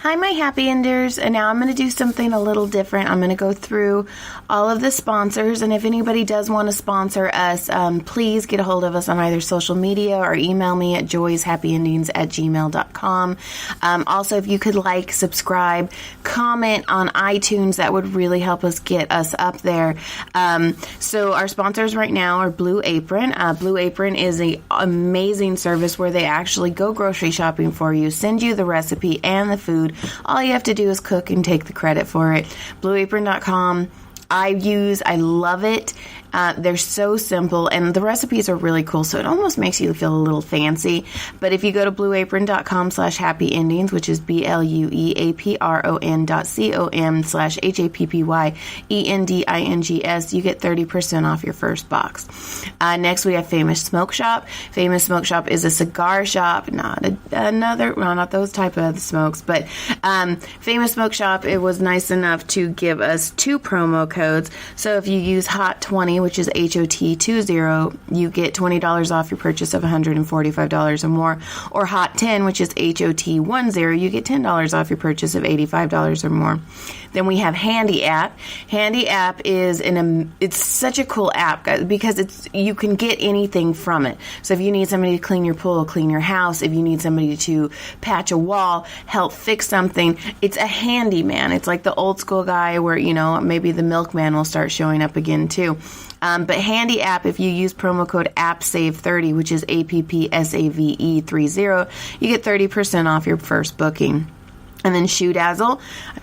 Hi, my happy enders, and now I'm going to do something a little different. I'm going to go through all of the sponsors, and if anybody does want to sponsor us, please get a hold of us on either social media or email me at joyshappyendings@gmail.com. Also, if you could like, subscribe, comment on iTunes, that would really help us get us up there. So our sponsors right now are Blue Apron. Blue Apron is an amazing service where they actually go grocery shopping for you, send you the recipe and the food. All you have to do is cook and take the credit for it. BlueApron.com. I love it. They're so simple, and the recipes are really cool, so it almost makes you feel a little fancy. But if you go to blueapron.com/happyendings, which is BLUEAPRON.com/HAPPYENDINGS, you get 30% off your first box. Next, we have Famous Smoke Shop. Famous Smoke Shop is a cigar shop, not those type of smokes, but Famous Smoke Shop, it was nice enough to give us 2 promo codes. So if you use HOT20, which is HOT20, you get $20 off your purchase of $145 or more, or HOT10, which is HOT10, you get $10 off your purchase of $85 or more. Then we have Handy App. Handy App is it's such a cool app because you can get anything from it. So if you need somebody to clean your pool, clean your house, if you need somebody to patch a wall, help fix something, it's a handyman. It's like the old school guy where, maybe the milkman will start showing up again too. But Handy App, if you use promo code APPSAVE30, which is APPSAVE30, you get 30% off your first booking. And then Shoe Dazzle.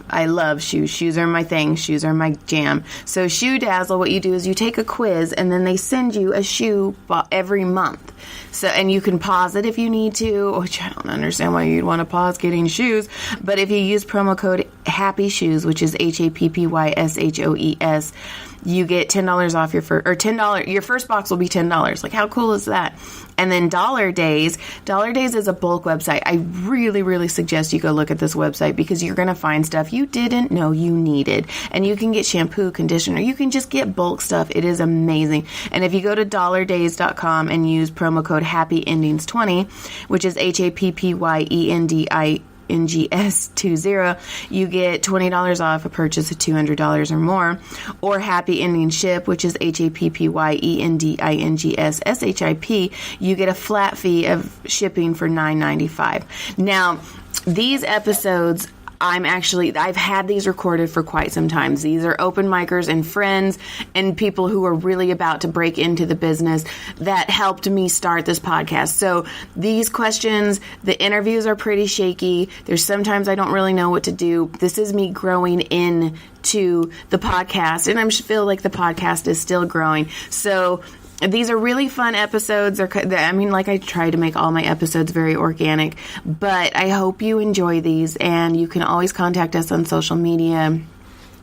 I love shoes. Shoes are my thing. Shoes are my jam. So Shoe Dazzle, what you do is you take a quiz and then they send you a shoe every month. So, and you can pause it if you need to, which I don't understand why you'd want to pause getting shoes. But if you use promo code Happy Shoes, which is HAPPYSHOES, you get $10 off your first box will be $10. Like, how cool is that? And then Dollar Days. Dollar Days is a bulk website. I really, really suggest you go look at this website because you're going to find stuff you didn't know you needed. And you can get shampoo, conditioner. You can just get bulk stuff. It is amazing. And if you go to dollardays.com and use promo code HAPPYENDINGS20, which is HAPPYENDINGS20, you get $20 off a purchase of $200 or more, or Happy Ending Ship, which is HAPPYENDINGSSHIP, you get a flat fee of shipping for $9.95. Now, these episodes, I've had these recorded for quite some time. These are open micers and friends and people who are really about to break into the business that helped me start this podcast. So these questions, the interviews are pretty shaky. There's sometimes I don't really know what to do. This is me growing into the podcast, and I feel like the podcast is still growing. So these are really fun episodes. I try to make all my episodes very organic, but I hope you enjoy these, and you can always contact us on social media,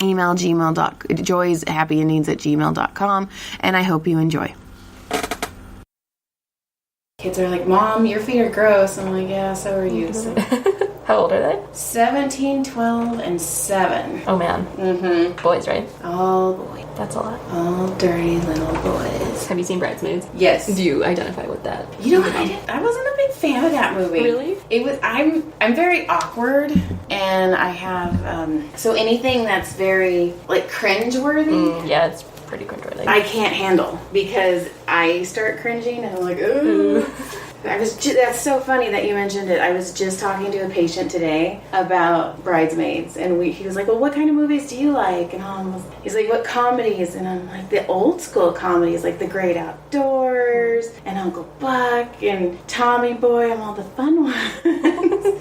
email joyshappyendings@gmail.com, and I hope you enjoy. Kids are like, Mom, your feet are gross. I'm like, yeah, so are you. So. How old are they? 17, 12, and 7. Oh, man. Mm-hmm. Boys, right? All boys. That's a lot. All dirty little boys. Have you seen Bridesmaids? Yes. Do you identify with that? You know what? I wasn't a big fan of that movie. Really? I'm very awkward, and I have, so anything that's very, cringeworthy. Yeah, it's pretty cringeworthy. I can't handle, because I start cringing, and I'm like, ooh. That's so funny that you mentioned it. I was just talking to a patient today about Bridesmaids, and he was like, well, what kind of movies do you like? And he's like, what comedies? And I'm like, the old school comedies, like The Great Outdoors, and Uncle Buck, and Tommy Boy, and all the fun ones.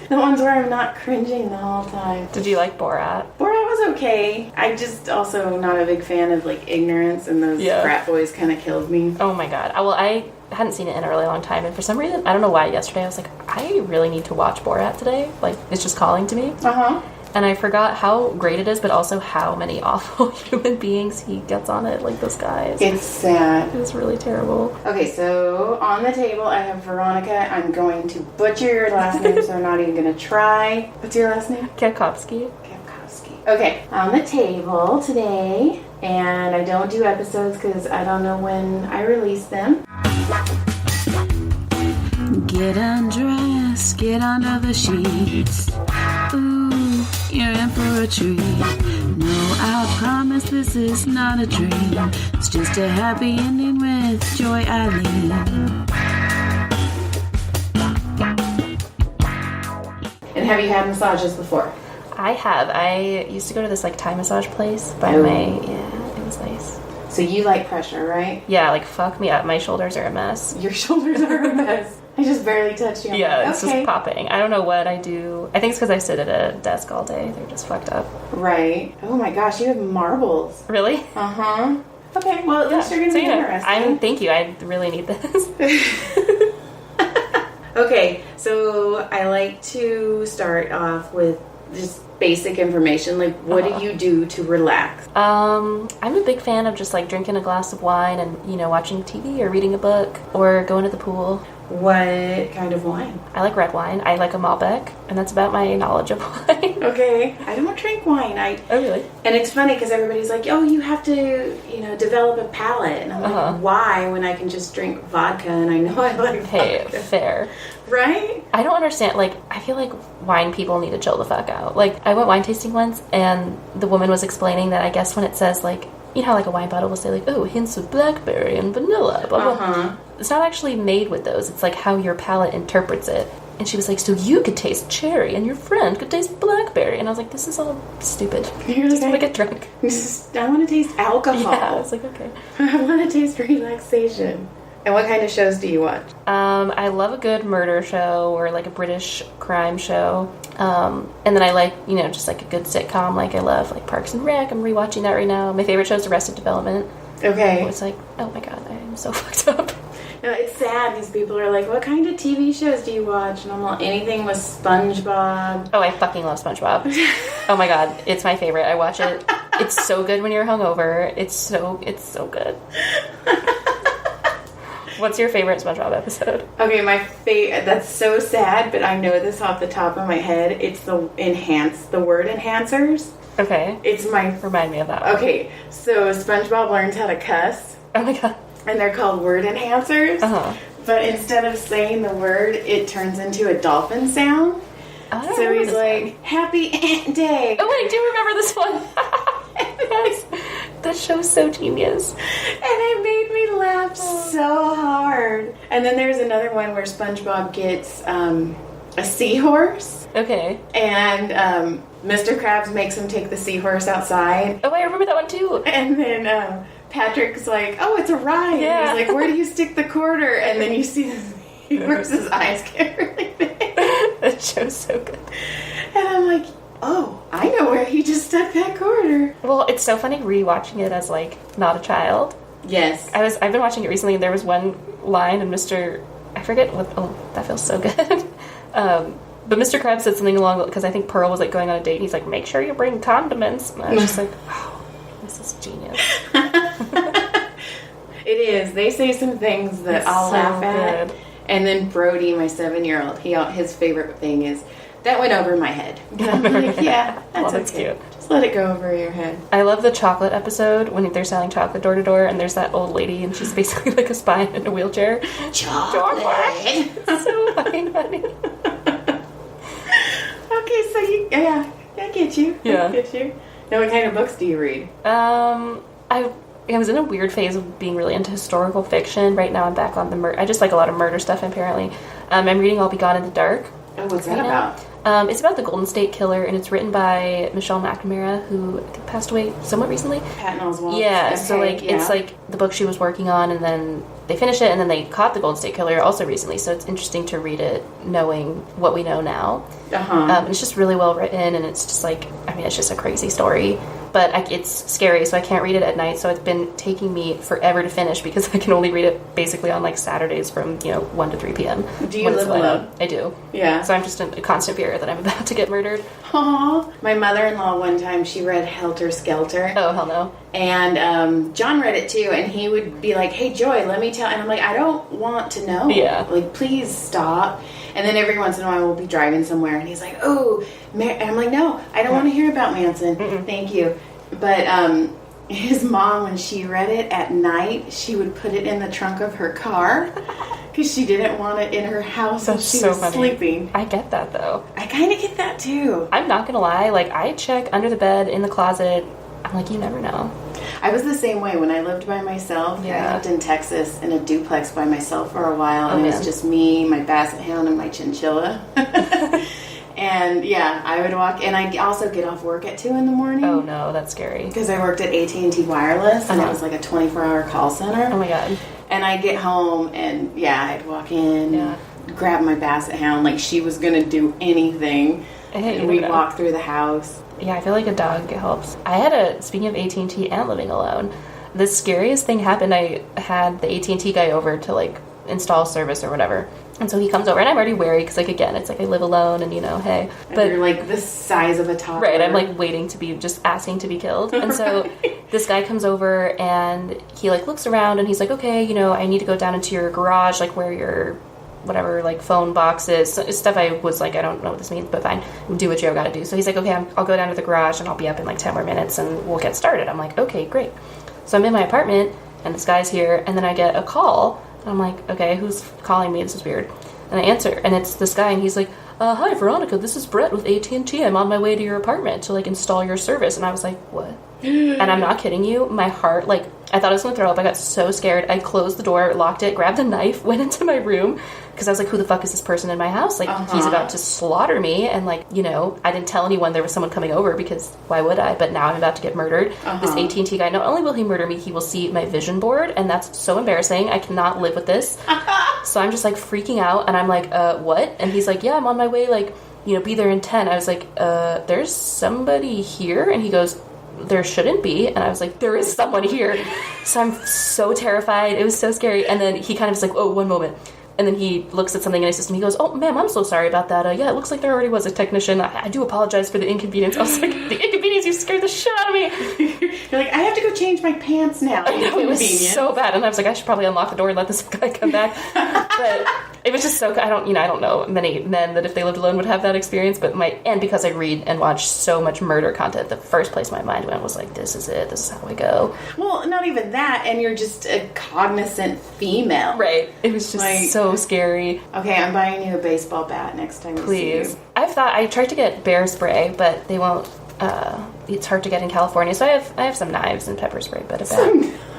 The ones where I'm not cringing the whole time. Did you like Borat? Borat was okay. I just also not a big fan of, ignorance, and those frat boys kind of killed me. Oh my god. Well, I hadn't seen it in a really long time, and for some reason, I don't know why, yesterday I was like, I really need to watch Borat today. It's just calling to me. Uh-huh. And I forgot how great it is, but also how many awful human beings he gets on it, those guys. It's sad. It's really terrible. Okay, so on the table I have Veronica. I'm going to butcher your last name, so I'm not even going to try. What's your last name? Kwiatkowski. Okay, on the table today, and I don't do episodes because I don't know when I release them. Get undressed, get under the sheets. Ooh, a treat. No, I promise this is not a dream. It's just a happy ending with Joy Eileen. And have you had massages before? I have. I used to go to this like Thai massage place by yeah, it was nice. So you like pressure, right? Yeah, like fuck me up. My shoulders are a mess. Your shoulders are a mess. I just barely touched you. Yeah, it's just popping. I don't know what I do. I think it's because I sit at a desk all day. They're just fucked up. Right. Oh my gosh, you have marbles. Really? Uh-huh. Okay, well at least you're going to be interested. Thank you. I really need this. Okay, so I like to start off with just basic information. Like, what do you do to relax? I'm a big fan of just like drinking a glass of wine and, you know, watching TV or reading a book or going to the pool. What kind of wine? I like red wine. I like a Malbec, and that's about my knowledge of wine. Okay. I don't drink wine. Oh, really? And it's funny because everybody's like, oh, you have to, you know, develop a palate. And I'm like, why when I can just drink vodka and I know I like vodka? Fair. Right? I don't understand. Like, I feel like wine people need to chill the fuck out. Like, I went wine tasting once, and the woman was explaining that I guess when it says, like, you know how like a wine bottle will say like, oh, hints of blackberry and vanilla, blah, blah. It's not actually made with those. It's like how your palate interprets it. And she was like, so you could taste cherry and your friend could taste blackberry. And I was like, this is all stupid. You're just like, want to get drunk. I want to taste alcohol. Yeah, I was like, okay. I want to taste relaxation. And what kind of shows do you watch? I love a good murder show or like a British crime show. And then I like, you know, just like a good sitcom. Like I love like Parks and Rec. I'm rewatching that right now. My favorite show is Arrested Development. Okay. It's like, oh my god, I am so fucked up. No, it's sad. These people are like, what kind of TV shows do you watch? And I'm like, anything with SpongeBob. Oh, I fucking love SpongeBob. Oh my god, it's my favorite. I watch it. It's so good when you're hungover. It's so good. What's your favorite SpongeBob episode? Okay, my favorite. That's so sad, but I know this off the top of my head. It's the word enhancers. Okay. It's my... Remind me of that one. Okay, so SpongeBob learns how to cuss. Oh my god. And they're called word enhancers. But instead of saying the word, it turns into a dolphin sound. Oh, so he's like, happy Ant Day. Oh, I do remember this one. Yes. That show's so genius. And it made me laugh so hard. And then there's another one where SpongeBob gets a seahorse. Okay. And Mr. Krabs makes him take the seahorse outside. Oh, I remember that one too. And then Patrick's like, oh, it's a ride. Yeah. And he's like, where do you stick the quarter? And then you see the seahorse's eyes get really big. That show's so good. And I'm like, oh, I know where he just stuck that quarter. Well, it's so funny rewatching it as like not a child. Yes. I've been watching it recently, and there was one line, and I forget what. Oh, that feels so good. But Mr. Krabs said something along because I think Pearl was like going on a date. And he's like, make sure you bring condiments. And I was just like, oh, this is genius. It is. They say some things that I'll laugh at. Good. And then Brody, my 7-year-old, his favorite thing is, that went over my head. And I'm like, yeah, that's okay. Cute. Just let it go over your head. I love the chocolate episode when they're selling chocolate door to door, and there's that old lady, and she's basically like a spy in a wheelchair. Chocolate. It's so fucking funny. Okay, so I get you. Yeah. I get you. Now, what kind of books do you read? I was in a weird phase of being really into historical fiction. Right now I'm back on the I just like a lot of murder stuff, apparently. I'm reading I'll Be Gone in the Dark. Oh, what's that about? It's about the Golden State Killer, and it's written by Michelle McNamara, who I think passed away somewhat recently. Patton Oswalt. Yeah, okay, so it's like the book she was working on, and then they finished it, and then they caught the Golden State Killer also recently, so it's interesting to read it knowing what we know now. And it's just really well written, and it's just like, I mean, it's just a crazy story. But it's scary, so I can't read it at night, so it's been taking me forever to finish because I can only read it basically on like Saturdays from 1 to 3 p.m. Do you live alone? I do. Yeah. So I'm just in a constant fear that I'm about to get murdered. Aww. My mother-in-law one time, she read Helter Skelter. Oh, hell no. And John read it too, and he would be like, hey, Joy, let me tell... And I'm like, I don't want to know. Yeah. Like, please stop. And then every once in a while we'll be driving somewhere, and he's like, oh, and I'm like, no, I don't want to hear about Manson. Thank you. But his mom, when she read it at night, she would put it in the trunk of her car because she didn't want it in her house when she was sleeping. I get that, though. I kind of get that, too. I'm not going to lie. Like, I check under the bed, in the closet. I'm like, you never know. I was the same way when I lived by myself. Yeah. I lived in Texas in a duplex by myself for a while, and it was just me, my basset hound, and my chinchilla. And yeah, I would walk, and I'd also get off work at 2 in the morning. Oh no, that's scary. Because I worked at AT&T Wireless, and it was like a 24-hour call center. Oh my god. And I'd get home, and yeah, I'd walk in, grab my basset hound like she was going to do anything, and we'd walk through the house. Yeah, I feel like a dog helps. I had speaking of AT&T and living alone, the scariest thing happened. I had the AT&T guy over to like install service or whatever. And so he comes over, and I'm already wary because, like, again, it's like I live alone, and, you know, hey. But you're, like, the size of a toddler. Right, I'm, like, waiting to be, just asking to be killed. And so this guy comes over, and he, like, looks around, and he's like, okay, you know, I need to go down into your garage, like, where your, whatever, like, phone box is. So, stuff I was like, I don't know what this means, but fine. Do what you gotta do. So he's like, okay, I'll go down to the garage, and I'll be up in, like, 10 more minutes, and we'll get started. I'm like, okay, great. So I'm in my apartment, and this guy's here, and then I get a call. I'm like, okay, who's calling me? This is weird. And I answer, and it's this guy, and he's like, hi, Veronica, this is Brett with AT&T. I'm on my way to your apartment to, like, install your service. And I was like, what? And I'm not kidding you. My heart, like, I thought I was going to throw up. I got so scared. I closed the door, locked it, grabbed a knife, went into my room, because I was like, who the fuck is this person in my house? Like, he's about to slaughter me. And, like, you know, I didn't tell anyone there was someone coming over, because why would I? But now I'm about to get murdered. This AT&T guy, not only will he murder me, he will see my vision board, and that's so embarrassing. I cannot live with this. So I'm just, like, freaking out, and I'm like, what? And he's like, yeah, I'm on my way, like, you know, be there in 10. I was like, there's somebody here? And he goes, there shouldn't be. And I was like, there is someone here. So I'm so terrified. It was so scary. And then he kind of was like, oh, one moment. And then he looks at something in his system. He goes, oh, ma'am, I'm so sorry about that. Yeah, it looks like there already was a technician. I do apologize for the inconvenience. I was like, the inconvenience, you scared the shit out of me. You're like, I have to go change my pants now. I know, it was so bad. And I was like, I should probably unlock the door and let this guy come back. But it was just so, I don't know many men that if they lived alone would have that experience. But and because I read and watch so much murder content, the first place my mind went was like, this is it. This is how I go. Well, not even that. And you're just a cognizant female. Right. It was just like, so scary. Okay, I'm buying you a baseball bat next time. Please. I tried to get bear spray, but they won't. It's hard to get in California, so I have some knives and pepper spray, but a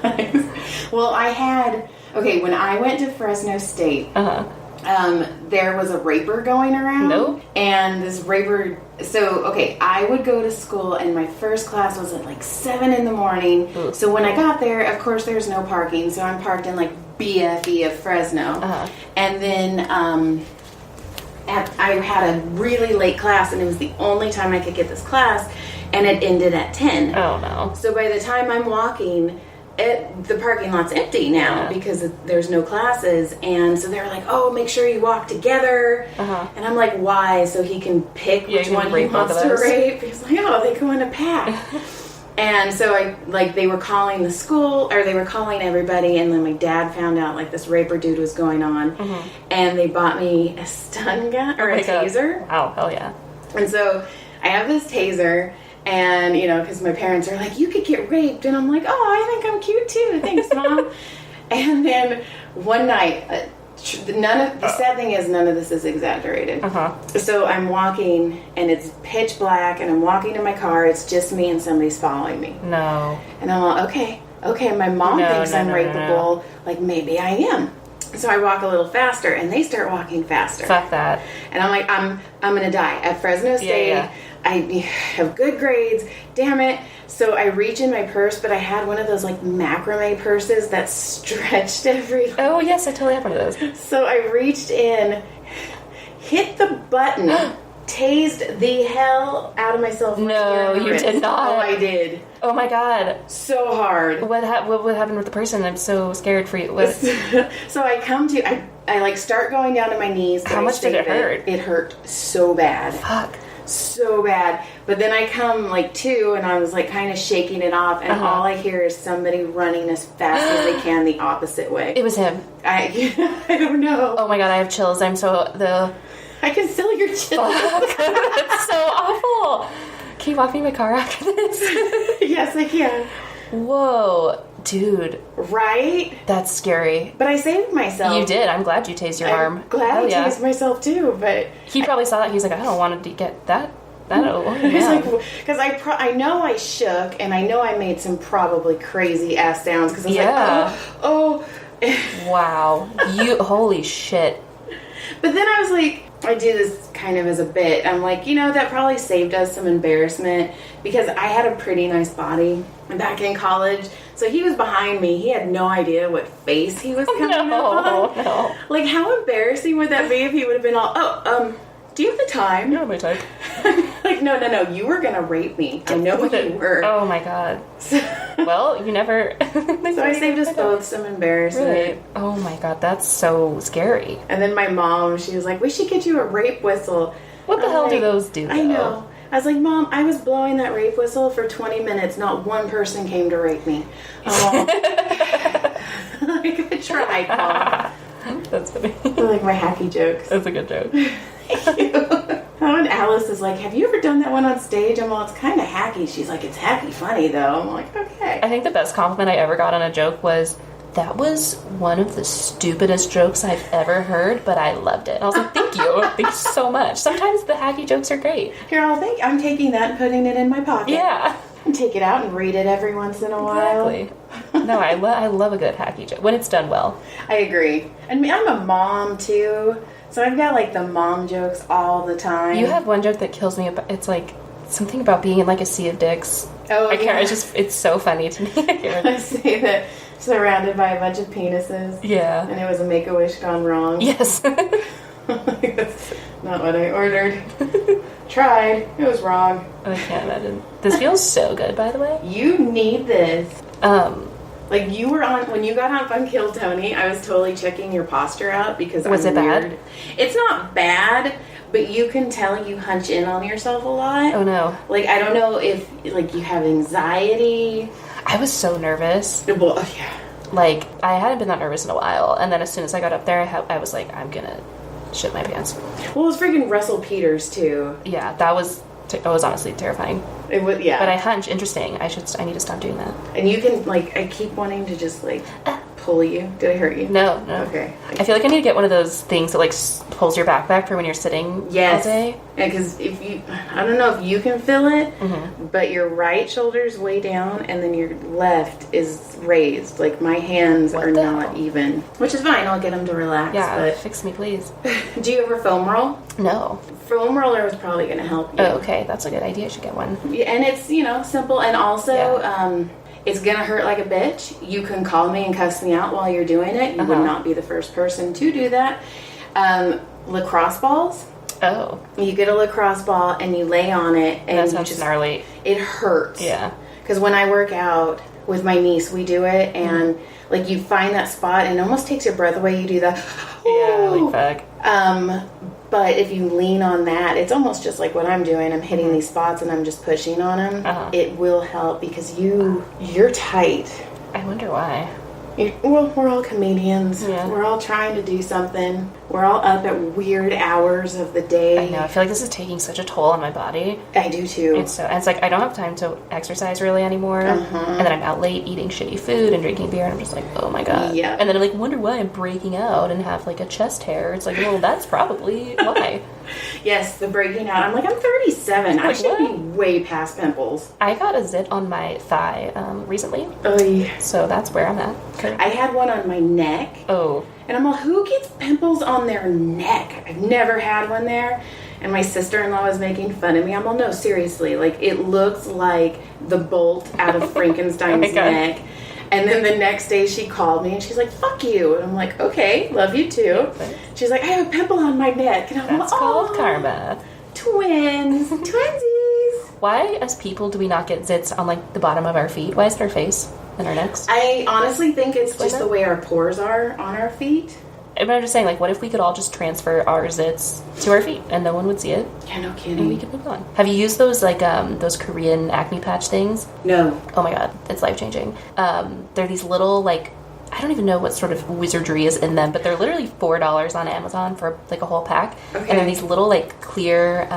bat. Well, when I went to Fresno State, there was a raper going around. Nope. And this raper. So I would go to school, and my first class was at like 7 in the morning. Ooh. So when I got there, of course, there's no parking, so I'm parked in like BFE of Fresno. And then I had a really late class, and it was the only time I could get this class, and it ended at 10. Oh, no. So by the time I'm walking, the parking lot's empty now because there's no classes. And so they're like, oh, make sure you walk together. And I'm like, why? So he can pick which one he wants to rape. He's like, oh, they go in a pack. And so they were calling the school, or they were calling everybody, and then my dad found out, like, this raper dude was going on, and they bought me a stun gun, or a taser. Wow, hell yeah. And so I have this taser, and, you know, because my parents are like, you could get raped, and I'm like, oh, I think I'm cute too, thanks, Mom. And then one night, the sad thing is none of this is exaggerated. So I'm walking, and it's pitch black, and I'm walking to my car. It's just me, and somebody's following me. No. And I'm like, okay. My mom thinks I'm rapeable. Like, maybe I am. So I walk a little faster, and they start walking faster. Fuck that. And I'm like, I'm gonna die at Fresno State. I have good grades. Damn it. So I reach in my purse, but I had one of those, like, macrame purses that stretched every... Oh, yes, I totally have one of those. So I reached in, hit the button, tased the hell out of myself. No, you did not. Oh, I did. Oh, my God. So hard. What happened with the person? I'm so scared for you. So I come to... I like, start going down to my knees. How much did it hurt? It hurt so bad. Fuck. So bad. But then I come like to, and I was like kind of shaking it off, and all I hear is somebody running as fast as they can the opposite way. It was him. I don't know. Oh my God, I have chills. I can still hear chills. It's so awful. Can you walk me in my car after this? Yes, I can. Whoa, dude. Right? That's scary. But I saved myself. You did. I'm glad you tased your arm. Glad I tased myself too, but... He probably saw that. He was like, I don't want to get that. He's like, because I know I shook, and I know I made some probably crazy ass sounds, because I was like, oh. Wow. Holy shit. But then I was like, I do this kind of as a bit. I'm like, that probably saved us some embarrassment, because I had a pretty nice body back in college. So he was behind me. He had no idea what face he was coming up on. No. Like, how embarrassing would that be if he would have been all, do you have the time? You're my type. Like, no. You were going to rape me. I know you were. Oh, my God. Well, you never... So I saved us both some embarrassment. Really? Oh, my God. That's so scary. And then my mom, she was like, we should get you a rape whistle. What the hell do those do, though? I know. I was like, Mom, I was blowing that rape whistle for 20 minutes. Not one person came to rape me. Like, I tried, Mom. That's funny. I like my hacky jokes. That's a good joke. Thank you. And Alice is like, have you ever done that one on stage? I'm all, it's kind of hacky. She's like, it's hacky funny, though. I'm like, okay. I think the best compliment I ever got on a joke was, that was one of the stupidest jokes I've ever heard, but I loved it. And I was like, thank you. Thank you so much. Sometimes the hacky jokes are great. Here, I'm taking that and putting it in my pocket. Yeah. And take it out and read it every once in a while. Exactly. No, I love a good hacky joke when it's done well. I agree. And I'm a mom, too. So I've got, like, the mom jokes all the time. You have one joke that kills me. It's, like, something about being in, like, a sea of dicks. Oh, I can't. It's so funny to me. I say that surrounded by a bunch of penises. Yeah. And it was a Make-A-Wish gone wrong. Yes. That's not what I ordered. Tried. It was wrong. I can't imagine. This feels so good, by the way. You need this. Like, you were on, when you got on Fun Kill Tony, I was totally checking your posture out because was it weird. Bad? It's not bad, but you can tell you hunch in on yourself a lot. Oh, no. Like, I don't know if, like, you have anxiety. I was so nervous. Well, yeah. Like, I hadn't been that nervous in a while, and then as soon as I got up there, I was like, I'm gonna shit my pants. Well, it was freaking Russell Peters, too. Yeah, that was honestly terrifying. It was, yeah. But I hunch. Interesting. I need to stop doing that. And you can, like, I keep wanting to just, like, pull you. Did I hurt you? No. Okay. I feel like I need to get one of those things that, like, pulls your back for when you're sitting all day. Yeah, because I don't know if you can feel it, but your right shoulder's way down, and then your left is raised. Like, my hands are not even. Which is fine. I'll get them to relax. Yeah, but fix me, please. Do you ever foam roll? No. Foam roller is probably going to help you. Oh, okay. That's a good idea. I should get one. Yeah, and it's, simple. And also, it's going to hurt like a bitch. You can call me and cuss me out while you're doing it. You would not be the first person to do that. Lacrosse balls. Oh. You get a lacrosse ball and you lay on it. And that sounds gnarly. It hurts. Yeah. Because when I work out with my niece, we do it. And, like, you find that spot and it almost takes your breath away. You do that. Yeah, like fuck. But if you lean on that, it's almost just like what I'm doing. I'm hitting these spots and I'm just pushing on them. It will help because you're tight. I wonder why. Well, we're all comedians. Yeah. We're all trying to do something. We're all up at weird hours of the day. I know. I feel like this is taking such a toll on my body. I do too. It's like I don't have time to exercise really anymore. And then I'm out late eating shitty food and drinking beer, and I'm just like, oh my god. Yeah. And then I'm like, wonder why I'm breaking out and have like a chest hair. It's like, well, that's probably why. Yes, the breaking out. I'm like, I'm 37. I should be way past pimples. I got a zit on my thigh recently. Oh, yeah. So that's where I'm at. I had one on my neck. Oh. And I'm like, who gets pimples on their neck? I've never had one there. And my sister-in-law was making fun of me. I'm like, no, seriously. Like, it looks like the bolt out of Frankenstein's neck. And then the next day she called me and she's like, fuck you. And I'm like, okay, love you too. She's like, I have a pimple on my neck. And I'm That's like, called karma. Twins. Twinsies. Why, as people, do we not get zits on, like, the bottom of our feet? Why is it our face and our necks? I honestly think it's just the way our pores are on our feet. But I'm just saying, like, what if we could all just transfer our zits to our feet and no one would see it? Yeah, no kidding. And we could move on. Have you used those, like, those Korean acne patch things? No. Oh my god, it's life-changing. They're these little, like, I don't even know what sort of wizardry is in them, but they're literally $4 on Amazon for, like, a whole pack. Okay. And they're these little, like, clear,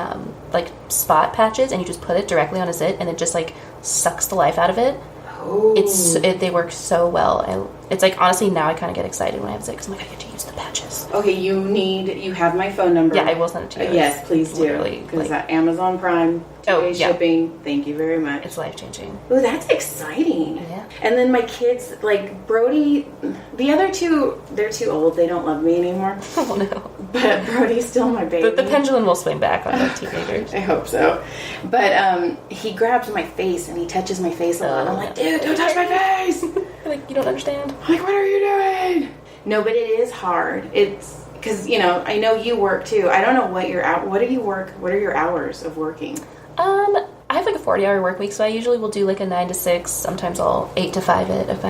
like, spot patches, and you just put it directly on a zit, and it just, like, sucks the life out of it. Oh. They work so well. It's like, honestly, now I kind of get excited when I have it because I'm like, I get to use the patches. Okay, you have my phone number. Yeah, I will send it to you. Yes, please do. Because Amazon Prime, 2-day shipping, thank you very much. It's life-changing. Oh, that's exciting. Yeah. And then my kids, like Brody, the other two, they're too old. They don't love me anymore. Oh, no. But Brody's still my baby. The pendulum will swing back on the teenagers. I hope so. But he grabs my face and he touches my face a lot. I'm like, dude, don't touch my face. Like, you don't understand. I'm like, what are you doing? No, but it is hard. It's because, I know you work too. I don't know what your what are your hours of working? I have like a 40-hour work week, so I usually will do like a 9 to 6. Sometimes I'll 8 to 5 it if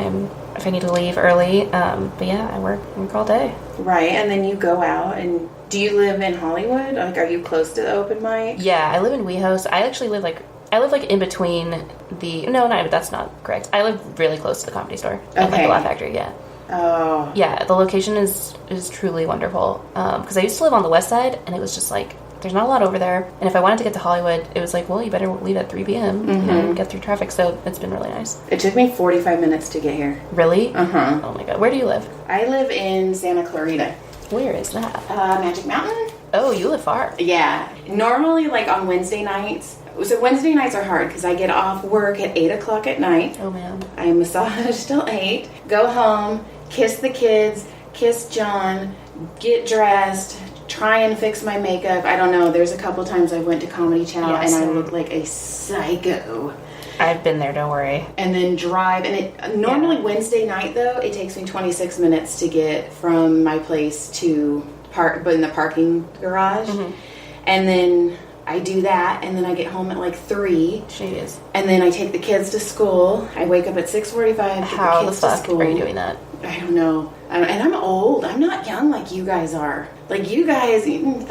I need to leave early. But yeah, I work all day. Right, and then you go out and do you live in Hollywood? Like, are you close to the open mic? Yeah, I live in WeHost. I actually live in between that's not correct. I live really close to the Comedy Store and like the Laugh Factory. Yeah. Oh. Yeah, the location is truly wonderful. Because I used to live on the west side, and it was just like, there's not a lot over there. And if I wanted to get to Hollywood, it was like, well, you better leave at 3 p.m. And get through traffic. So it's been really nice. It took me 45 minutes to get here. Really? Uh-huh. Oh my God. Where do you live? I live in Santa Clarita. Where is that? Magic Mountain. Oh, you live far. Yeah. Normally, like on Wednesday nights. So Wednesday nights are hard because I get off work at 8 o'clock at night. Oh, man. I massage till 8. Go home, kiss the kids, kiss John, get dressed, try and fix my makeup. I don't know. There's a couple times I went to Comedy Chow and I look like a psycho. I've been there, don't worry. And then drive. And normally Wednesday night, though, it takes me 26 minutes to get from my place to but in the parking garage. Mm-hmm. And then I do that, and then I get home at like 3. Jeez. And then I take the kids to school. I wake up at 6:45. How the fuck are you doing that? I don't know. And I'm old. I'm not young like you guys are. Like you guys,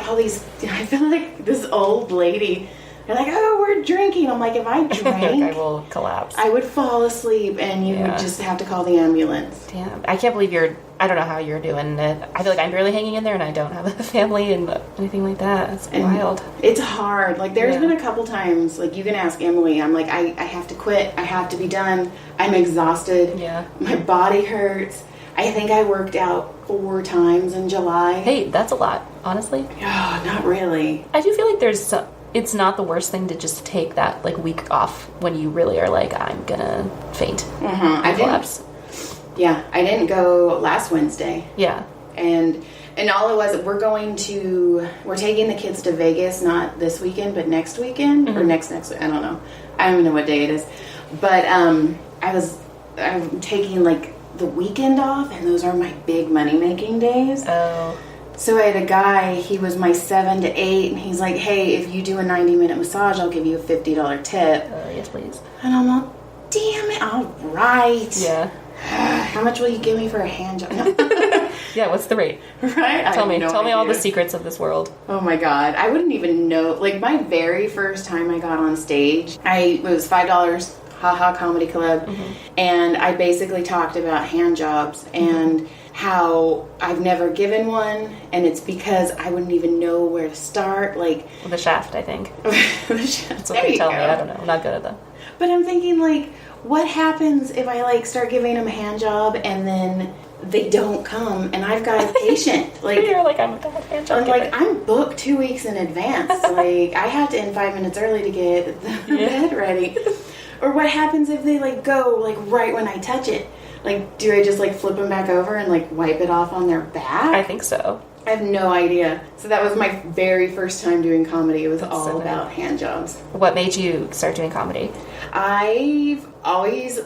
all these. I feel like this old lady. They're like, oh, we're drinking. I'm like, if I drank, I will collapse. I would fall asleep, and you would just have to call the ambulance. Damn, I can't believe I don't know how you're doing it. I feel like I'm barely hanging in there, and I don't have a family and anything like that. It's wild. It's hard. Like, there's been a couple times, like, you can ask EmmaLeigh. I'm like, I have to quit. I have to be done. I'm exhausted. Yeah. My body hurts. I think I worked out 4 times in July. Hey, that's a lot, honestly. Oh, not really. I do feel like it's not the worst thing to just take that like week off when you really are like, I'm gonna faint. Mm-hmm. I collapse. I didn't go last Wednesday. Yeah. And all it was, we're taking the kids to Vegas, not this weekend, but next weekend, or next week. I don't know. I don't even know what day it is. But I'm taking like the weekend off, and those are my big money-making days. Oh. So I had a guy, he was my 7 to 8, and he's like, hey, if you do a 90-minute massage, I'll give you a $50 tip. Yes, please. And I'm like, damn it, all right. Yeah. How much will you give me for a hand job? Yeah, what's the rate? Right? Tell me all the secrets of this world. Oh my God. I wouldn't even know. Like, my very first time I got on stage, it was $5, Haha Comedy Club, and I basically talked about hand jobs and how I've never given one, and it's because I wouldn't even know where to start. Like the shaft, I think. The shaft. That's what they tell me. I don't know. I'm not good at that. But I'm thinking, like, what happens if I like start giving them a hand job and then they don't come and I've got a patient? Like, you're like, I'm a hand job. I'm booked 2 weeks in advance. Like, I had to end 5 minutes early to get the bed ready. Or what happens if they like go like right when I touch it? Like, do I just like flip them back over and like wipe it off on their back? I think so. I have no idea. So that was my very first time doing comedy. It was all about hand jobs. What made you start doing comedy? I've always...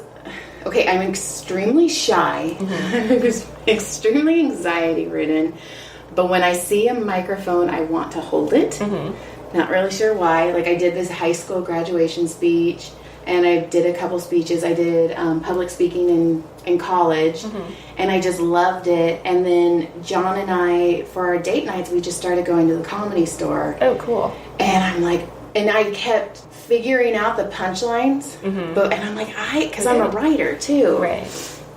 Okay, I'm extremely shy. I'm extremely anxiety-ridden. But when I see a microphone, I want to hold it. Not really sure why. Like, I did this high school graduation speech, and I did a couple speeches. I did public speaking in college, and I just loved it. And then John and I, for our date nights, we just started going to the Comedy Store. Oh, cool. And I'm like... And I kept figuring out the punchlines, and I'm like, because I'm a writer too. Right.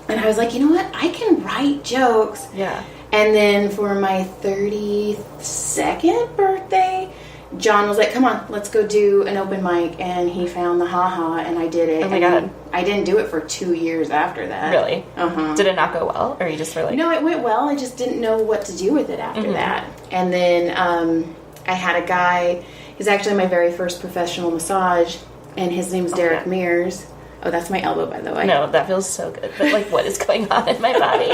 And I was like, you know what? I can write jokes. Yeah. And then for my 32nd birthday, John was like, come on, let's go do an open mic. And he found the haha, and I did it. Oh my God. I didn't do it for 2 years after that. Really? Uh-huh. Did it not go well? Or you just were like... No, it went well. I just didn't know what to do with it after that. And then I had a guy, he's actually my very first professional massage, and his name's Derek Mears. Oh, that's my elbow, by the way. No, that feels so good. But, like, what is going on in my body?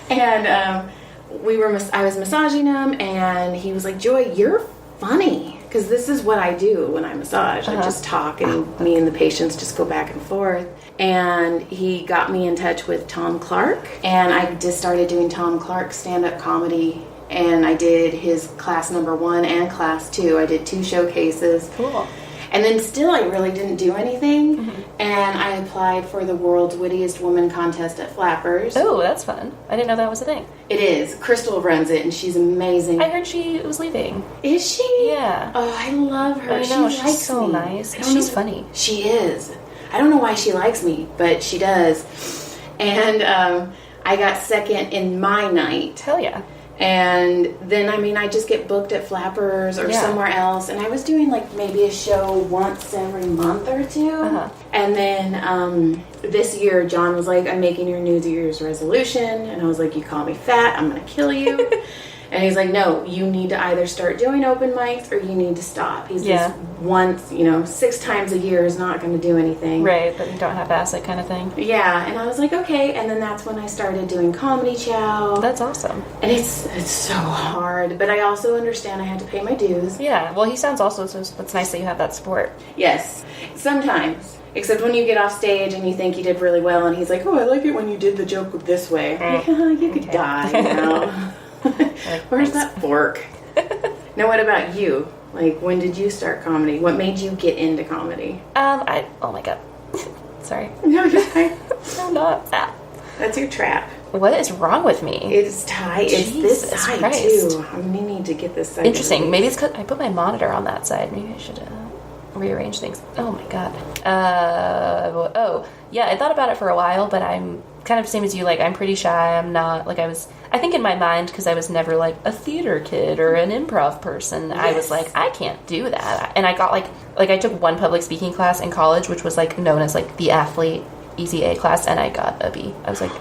And I was massaging him, and he was like, Joy, you're funny. Because this is what I do when I massage. I just talk, and me and the patients just go back and forth. And he got me in touch with Tom Clark, and I just started doing Tom Clark stand-up comedy. And I did his class number 1 and class 2. I did 2 showcases. Cool. And then still I really didn't do anything. And I applied for the World's Wittiest Woman contest at Flappers. Oh, that's fun. I didn't know that was a thing. It is. Crystal runs it, and she's amazing. I heard she was leaving. Is she? Yeah. Oh, I love her. I know, she she's likes so me. nice. She's funny. She is. I don't know why she likes me, but she does. And I got second in my night. Hell yeah. And then, I just get booked at Flappers or somewhere else. And I was doing, like, maybe a show once every month or 2. And then this year, John was like, I'm making your New Year's resolution. And I was like, you call me fat, I'm going to kill you. And he's like, no, you need to either start doing open mics or you need to stop. He's just once, 6 times a year is not going to do anything. Right, but you don't have acid kind of thing. Yeah, and I was like, okay. And then that's when I started doing Comedy Chow. That's awesome. And it's so hard, but I also understand I had to pay my dues. Yeah, well, he sounds also, so it's nice that you have that support. Yes, sometimes. Except when you get off stage and you think you did really well, and he's like, oh, I like it when you did the joke this way. You could die, Where's that fork? Now, what about you? Like, when did you start comedy? What made you get into comedy? Oh my God. Sorry. No, you're fine. I'm not. That's your trap. What is wrong with me? It's tight. It's this side, Christ. too. I need to get this side. Interesting. Maybe it's because I put my monitor on that side. Maybe I should rearrange things. Oh my God. Yeah, I thought about it for a while, but I'm kind of the same as you. Like, I'm pretty shy. I'm not, like, I think in my mind, because I was never, like, a theater kid or an improv person, I was like, I can't do that. And I got, like, I took one public speaking class in college, which was, like, known as, like, the athlete easy A class, and I got a B. I was like,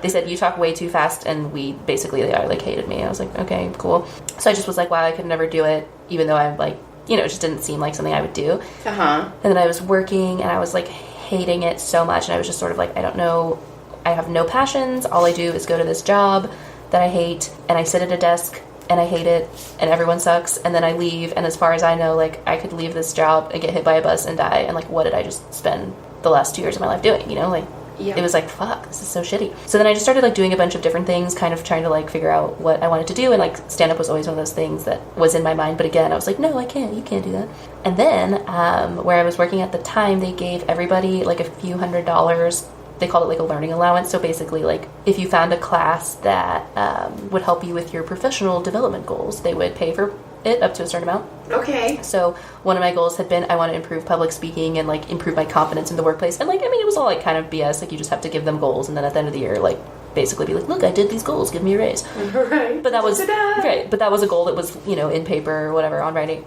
they said, you talk way too fast, and they hated me. I was like, okay, cool. So I just was like, wow, I could never do it, even though I'm, like, it just didn't seem like something I would do. And then I was working, and I was, like, hating it so much, and I was just sort of like, I don't know, I have no passions. All I do is go to this job that I hate, and I sit at a desk, and I hate it, and everyone sucks, and then I leave, and as far as I know, like, I could leave this job and get hit by a bus and die, and, like, what did I just spend the last 2 years of my life doing, It was like, fuck, this is so shitty. So then I just started, like, doing a bunch of different things, kind of trying to, like, figure out what I wanted to do, and, like, stand-up was always one of those things that was in my mind, but again, I was like, no, I can't, you can't do that. And then, where I was working at the time, they gave everybody, like, a few $100s. They called it, like, a learning allowance. So basically, like, if you found a class that would help you with your professional development goals, they would pay for it up to a certain amount. Okay. So one of my goals had been I want to improve public speaking and, like, improve my confidence in the workplace. And, like, it was all, like, kind of BS. Like, you just have to give them goals, and then at the end of the year, like, basically be like, look, I did these goals, give me a raise. Right. But that was right. But that was a goal that was, in paper or whatever,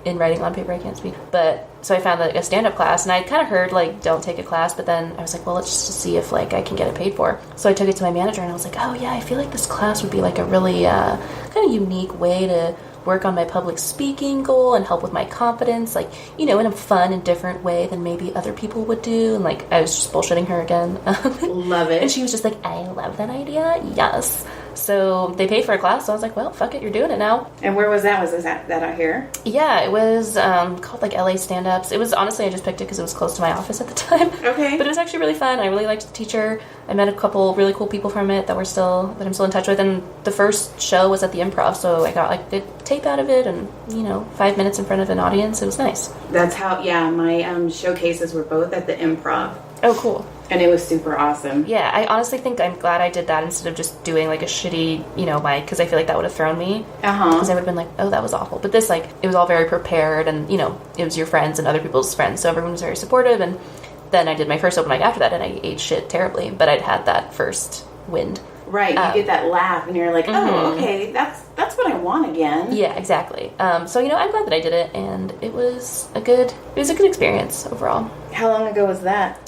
in writing on paper. I can't speak. But so I found, like, a stand-up class, and I kind of heard, like, don't take a class, but then I was like, well, let's just see if, like, I can get it paid for. So I took it to my manager, and I was like, oh yeah, I feel like this class would be, like, a really kind of unique way to work on my public speaking goal and help with my confidence, like, in a fun and different way than maybe other people would do. And, like, I was just bullshitting her again. Love it. And she was just like, I love that idea. Yes. So they paid for a class, so I was like, well, fuck it, you're doing it now. And where was that? Was that out here? Yeah, it was called, like, LA Stand-Ups. It was, honestly, I just picked it because it was close to my office at the time. Okay. But it was actually really fun. I really liked the teacher. I met a couple really cool people from it that I'm still in touch with. And the first show was at the Improv, so I got, like, good tape out of it and, 5 minutes in front of an audience. It was nice. That's how, my showcases were both at the Improv. Oh, cool. And it was super awesome. Yeah, I honestly think I'm glad I did that instead of just doing, like, a shitty, mic, because I feel like that would have thrown me. Because I would have been like, oh, that was awful. But this, like, it was all very prepared, and, it was your friends and other people's friends, so everyone was very supportive. And then I did my first open mic after that, and I ate shit terribly, but I'd had that first wind. Right, you get that laugh, and you're like, oh, okay, that's what I want again. Yeah, exactly. So, I'm glad that I did it, and it was a good experience overall. How long ago was that?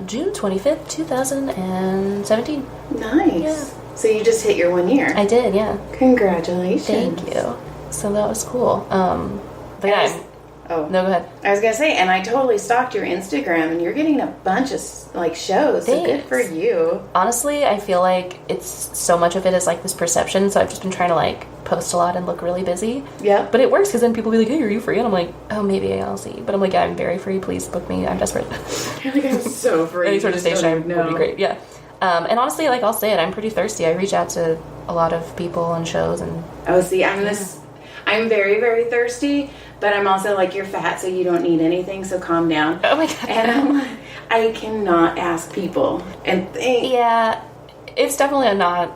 June 25th, 2017. Nice. Yeah. So you just hit your 1 year. I did, yeah. Congratulations. Thank you. So that was cool. But yeah. Oh. No, go ahead. I was going to say, and I totally stalked your Instagram, and you're getting a bunch of, shows, so good for you. Honestly, I feel like it's so much of it is, this perception, so I've just been trying to, post a lot and look really busy. Yeah. But it works, because then people be like, hey, are you free? And I'm like, oh, maybe I'll see. But I'm like, yeah, I'm very free. Please book me. I'm desperate. You're like, I'm so free. Any sort of stage time would be great. Yeah. And honestly, I'll say it, I'm pretty thirsty. I reach out to a lot of people and shows and... Oh, see, I'm very, very thirsty, but I'm also you're fat, so you don't need anything, so calm down. Oh my God. And I cannot ask people and think. Yeah, it's definitely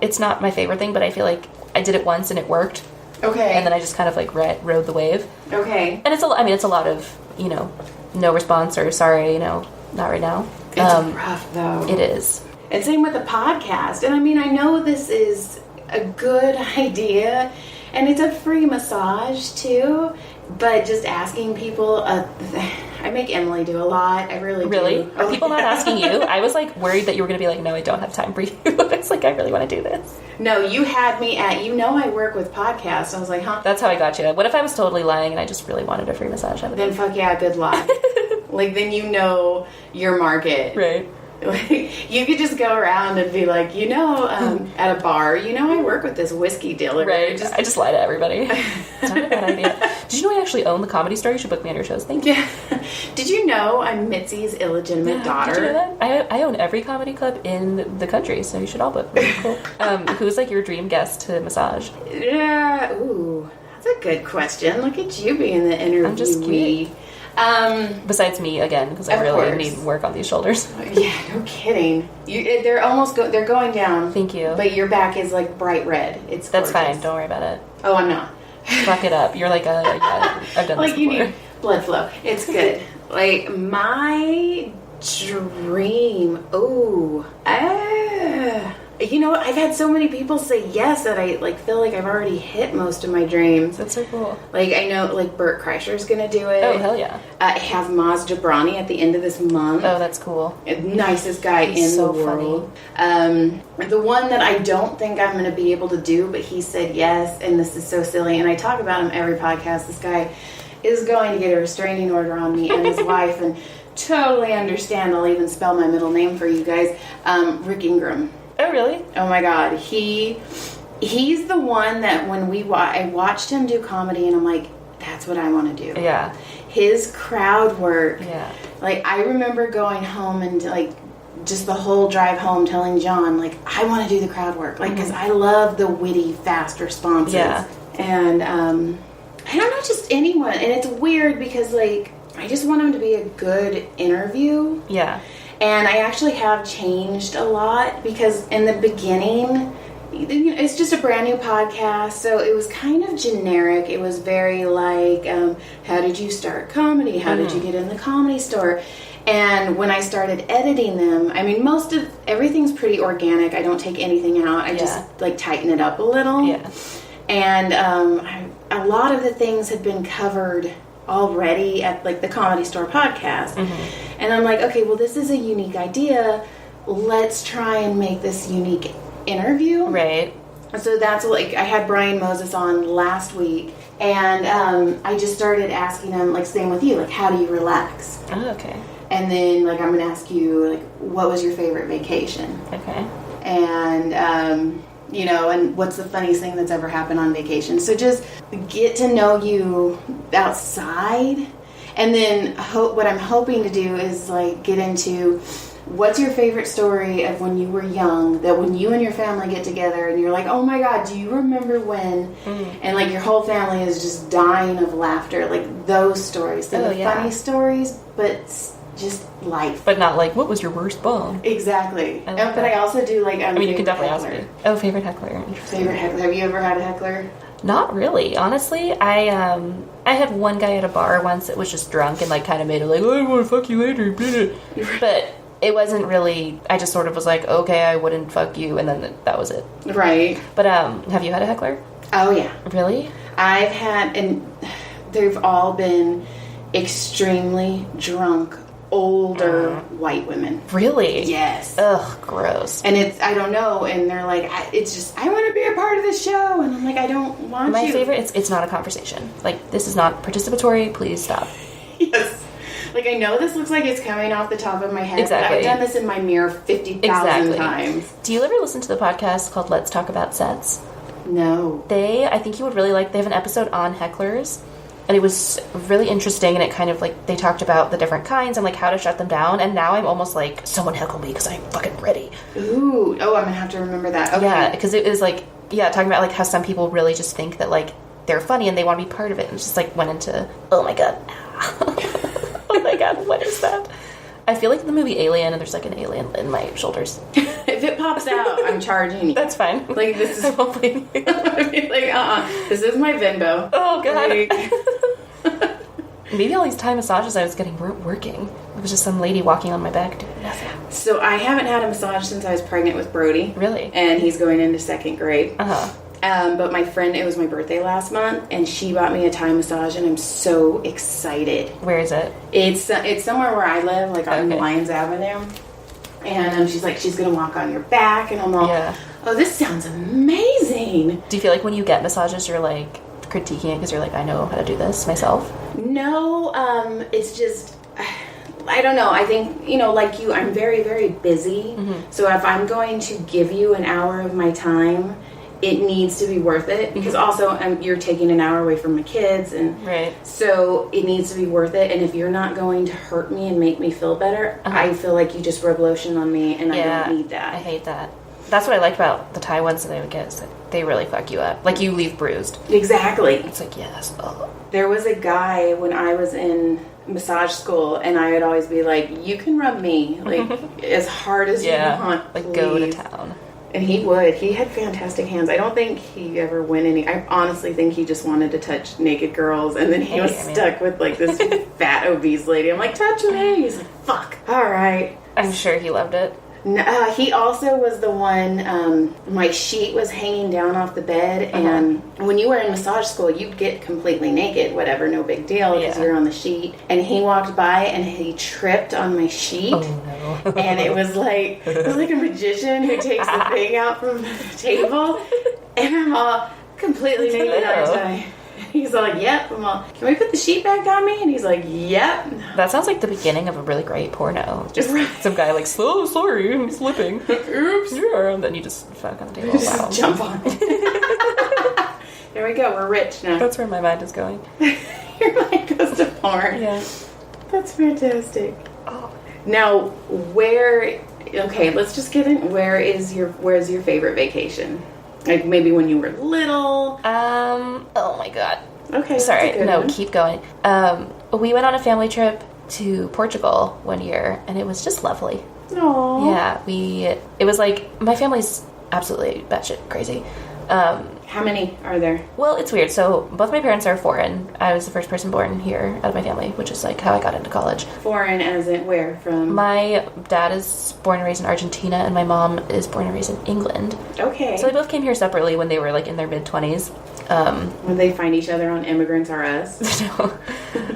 it's not my favorite thing, but I feel like I did it once and it worked. Okay. And then I just kind of rode the wave. Okay. And it's a lot of, no response or sorry, not right now. It's rough though. It is. And same with the podcast. And I know this is a good idea, and it's a free massage too, but just asking people, I make EmmaLeigh do a lot. I really do. Really? Are people not asking you? I was worried that you were going to be like, no, I don't have time for you. It's I really want to do this. No, you had me at, I work with podcasts. I was like, huh? That's how I got you. What if I was totally lying and I just really wanted a free massage? Then fuck yeah, good luck. Then your market. Right. You could just go around and be like, at a bar, I work with this whiskey dealer. Right. I just lie to everybody. It's not a bad idea. Did you know I actually own the Comedy Store? You should book me on your shows. Thank you. Yeah. Did you know I'm Mitzi's illegitimate daughter? Did you know that? I own every comedy club in the country, so you should all book me. Cool. Who's your dream guest to massage? Yeah. Ooh, that's a good question. Look at you being the interviewee. I'm just kidding. Besides me again, because I really need work on these shoulders. Yeah, no kidding. They're almost they're going down. Thank you. But your back is bright red. It's that's gorgeous. fine. Don't worry about it. Oh, I'm not. Fuck it up. You're I've done this before. You need blood flow. It's good. My dream. Ooh. I've had so many people say yes that I feel like I've already hit most of my dreams. That's so cool. I know Bert Kreischer's gonna do it. Oh hell yeah. I have Maz Jabrani at the end of this month. Oh, that's cool. Nicest guy in the world. Funny. The one that I don't think I'm gonna be able to do, but he said yes, and this is so silly, and I talk about him every podcast. This guy is going to get a restraining order on me and his wife, and totally understand. I'll even spell my middle name for you guys. Rick Ingram. Oh, really? Oh, my God. He's the one that when I watched him do comedy, and I'm like, that's what I want to do. Yeah. His crowd work. Yeah. I remember going home and, just the whole drive home telling John, I want to do the crowd work. Because I love the witty, fast responses. Yeah. And, I don't know, just anyone. And it's weird because, I just want him to be a good interview. Yeah. And I actually have changed a lot because in the beginning, it's just a brand new podcast, so it was kind of generic. It was very how did you start comedy? How did you get in the Comedy Store? And when I started editing them, most of everything's pretty organic. I don't take anything out. I just tighten it up a little. Yeah. And a lot of the things had been covered already at the Comedy Store podcast. And I'm like, okay, well, this is a unique idea. Let's try and make this unique interview. Right. So that's I had Brian Moses on last week, and I just started asking him, same with you, how do you relax? Oh, okay. And then I'm going to ask you, what was your favorite vacation? Okay. And and what's the funniest thing that's ever happened on vacation? So just get to know you outside, and then what I'm hoping to do is get into what's your favorite story of when you were young, that when you and your family get together and you're like, oh my God, do you remember when? And your whole family is just dying of laughter, those stories. So funny stories, but just life. But not what was your worst bum? Exactly. But I also do you can definitely ask me. Oh, favorite heckler. Favorite heckler. Have you ever had a heckler? Not really, honestly. I had one guy at a bar once that was just drunk and kind of made it oh, I want to fuck you later. But it wasn't really, I just sort of was like, okay, I wouldn't fuck you, and then that was it. Right. But have you had a heckler? Oh, yeah. Really? I've had, and they've all been extremely drunk, older white women. Really? Yes. Ugh, gross. And I don't know, and they're like, it's just, I want to be a part of this show, and I'm like, I don't want My favorite, it's not a conversation. Like, this is not participatory, please stop. Yes. Like, I know this looks like it's coming off the top of my head, Exactly. but I've done this in my mirror 50,000 times. Do you ever listen to the podcast called Let's Talk About Sets? No. I think you would really like, they have an episode on hecklers, and it was really interesting, and it kind of, like, they talked about the different kinds and, like, how to shut them down, and now I'm almost like, someone heckle me because I'm fucking ready. Ooh. Oh, I'm going to have to remember that. Okay. Yeah, because it was, like, talking about, like, how some people really just think that, like, they're funny and they want to be part of it, and it just, like, went into, oh my god. Oh my god, what is that? I feel like the movie Alien, and there's like an alien in my shoulders. If it pops out, I'm charging you. That's fine. Like, this is... I won't blame you. This is my Venmo. Oh god. Maybe all these Thai massages I was getting weren't working. It was just some lady walking on my back doing nothing. So I haven't had a massage since I was pregnant with Brody. Really? And he's going into 2nd grade. Uh-huh. But my friend, it was my birthday last month, and she bought me a Thai massage, and I'm so excited. Where is it? It's somewhere where I live, like on Lyons Avenue. And she's like, she's going to walk on your back, and I'm all, oh, this sounds amazing. Do you feel like when you get massages, you're like critiquing it because you're like, I know how to do this myself? No, it's just... I don't know. I think, like you, I'm very, very busy. Mm-hmm. So if I'm going to give you an hour of my time, it needs to be worth it, because also you're taking an hour away from my kids, and so it needs to be worth it. And if you're not going to hurt me and make me feel better, I feel like you just rub lotion on me, and I don't need that. I hate that. That's what I liked about the Thai ones that I would get, is that they really fuck you up. Like, you leave bruised. Exactly. It's like, yes. Oh. There was a guy when I was in massage school, and I would always be like, you can rub me, like, as hard as you want, like, please. go to town. And he would. He had fantastic hands. I don't think he ever went any... I honestly think he just wanted to touch naked girls, and then he was stuck with, like, this fat, obese lady. I'm like, touch me! He's like, fuck. All right. I'm sure he loved it. He also was the one, my sheet was hanging down off the bed, and when you were in massage school, you'd get completely naked, whatever, no big deal, because you're on the sheet. And he walked by, and he tripped on my sheet. Oh, no. And it was like a magician who takes the thing out from the table, and I'm all completely naked, aren't I? He's like, yep. I'm all, can we put the sheet back on me? And he's like, yep. That sounds like the beginning of a really great porno. Just some guy like, sorry, I'm slipping. Oops. Yeah. And then you just fuck on the table. Just jump on it. There we go. We're rich now. That's where my mind is going. Your mind goes to porn. Yeah. That's fantastic. Oh. Now, okay, let's just get in. Where's your favorite vacation? Like, maybe when you were little? Oh my god. Okay. Sorry, no, keep going. We went on a family trip to Portugal one year, and it was just lovely. Aww. Yeah, it was like, my family's absolutely batshit crazy. How many are there? Well, it's weird. So both my parents are foreign. I was the first person born here out of my family, which is like how I got into college. Foreign as in where? From? My dad is born and raised in Argentina, and my mom is born and raised in England. Okay. So they both came here separately when they were like in their mid-20s. When they find each other on Immigrants Are Us? No.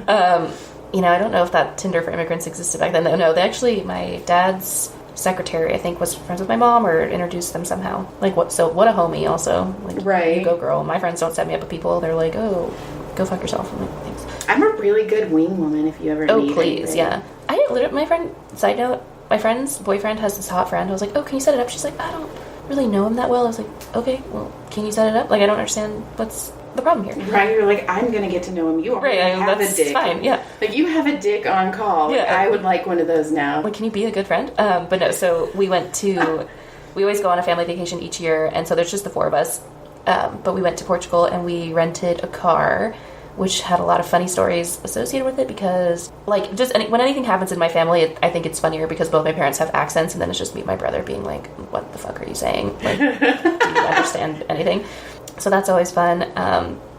I don't know if that Tinder for immigrants existed back then. No, they actually, my dad's secretary, I think, was friends with my mom or introduced them somehow. Like, what a homie also. Like, right. You go, girl. My friends don't set me up with people. They're like, oh, go fuck yourself. I'm like, thanks. I'm a really good wing woman if you ever need Oh, please, anything. yeah. I didn't literally, side note, my friend's boyfriend has this hot friend. I was like, oh, can you set it up? She's like, I don't really know him that well. I was like, okay, well, can you set it up? Like, I don't understand what's the problem here. Right, you're like, I'm going to get to know him. You already have a dick. Fine, yeah. Like, you have a dick on call. Like, I would like one of those now. Like, can you be a good friend? But no, so we went to, we always go on a family vacation each year, and so there's just the four of us. But we went to Portugal, and we rented a car, which had a lot of funny stories associated with it, because, like, just when anything happens in my family, I think it's funnier because both my parents have accents, and then it's just me and my brother being like, what the fuck are you saying? Like, do you understand anything? So that's always fun.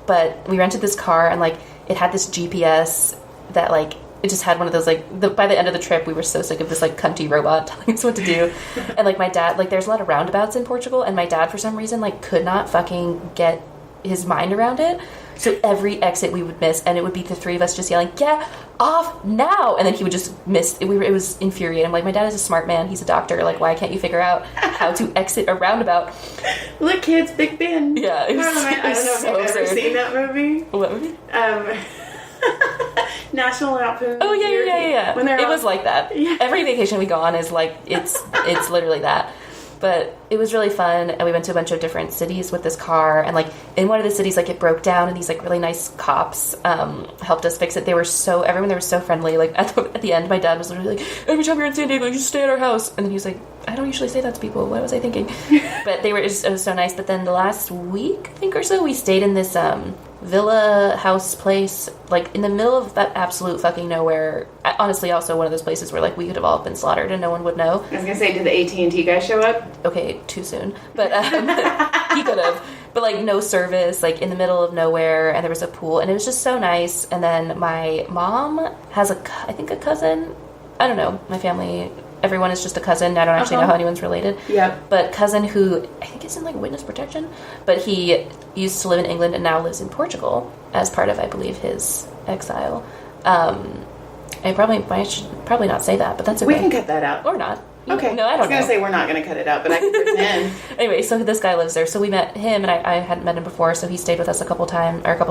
But we rented this car, and, like, it had this GPS that, like, it just had one of those, like, by the end of the trip, we were so sick of this, like, cunty robot telling us what to do. And, like, my dad, like, there's a lot of roundabouts in Portugal, and my dad, for some reason, like, could not fucking get his mind around it. So every exit we would miss, and it would be the three of us just yelling, "Get off now!" And then he would just miss. It was infuriating. Like, my dad is a smart man. He's a doctor. Like, why can't you figure out how to exit a roundabout? Look, kids, Big Ben. Yeah. I don't know if you've ever seen that movie. What movie? National Lampoon. Oh, yeah. When it was like that. Yeah. Every vacation we go on is like, it's literally that. But it was really fun, and we went to a bunch of different cities with this car, and, like, in one of the cities, like, it broke down, and these, like, really nice cops helped us fix it. Everyone there was so friendly. Like, at the end, my dad was literally like, "Every time you're in San Diego, you just stay at our house." And then he was like, "I don't usually say that to people. What was I thinking?" But it was so nice. But then the last week, I think, or so, we stayed in this villa house place, like, in the middle of that absolute fucking nowhere. Honestly, also one of those places where, like, we could have all been slaughtered and no one would know. I was gonna say, did the AT&T guy show up? Okay, too soon. But he could have. But, like, no service, like, in the middle of nowhere, and there was a pool, and it was just so nice. And then my mom has a cousin. I don't know. My family, everyone is just a cousin. I don't actually know how anyone's related. Yeah. But cousin who, I think is in, like, witness protection. But he used to live in England and now lives in Portugal as part of, I believe, his exile. I should probably not say that, but that's okay. We can cut that out. Or not. Okay. No, I don't know. I was going to say we're not going to cut it out, but I can pretend. Anyway, so this guy lives there. So we met him, and I hadn't met him before, so he stayed with us a couple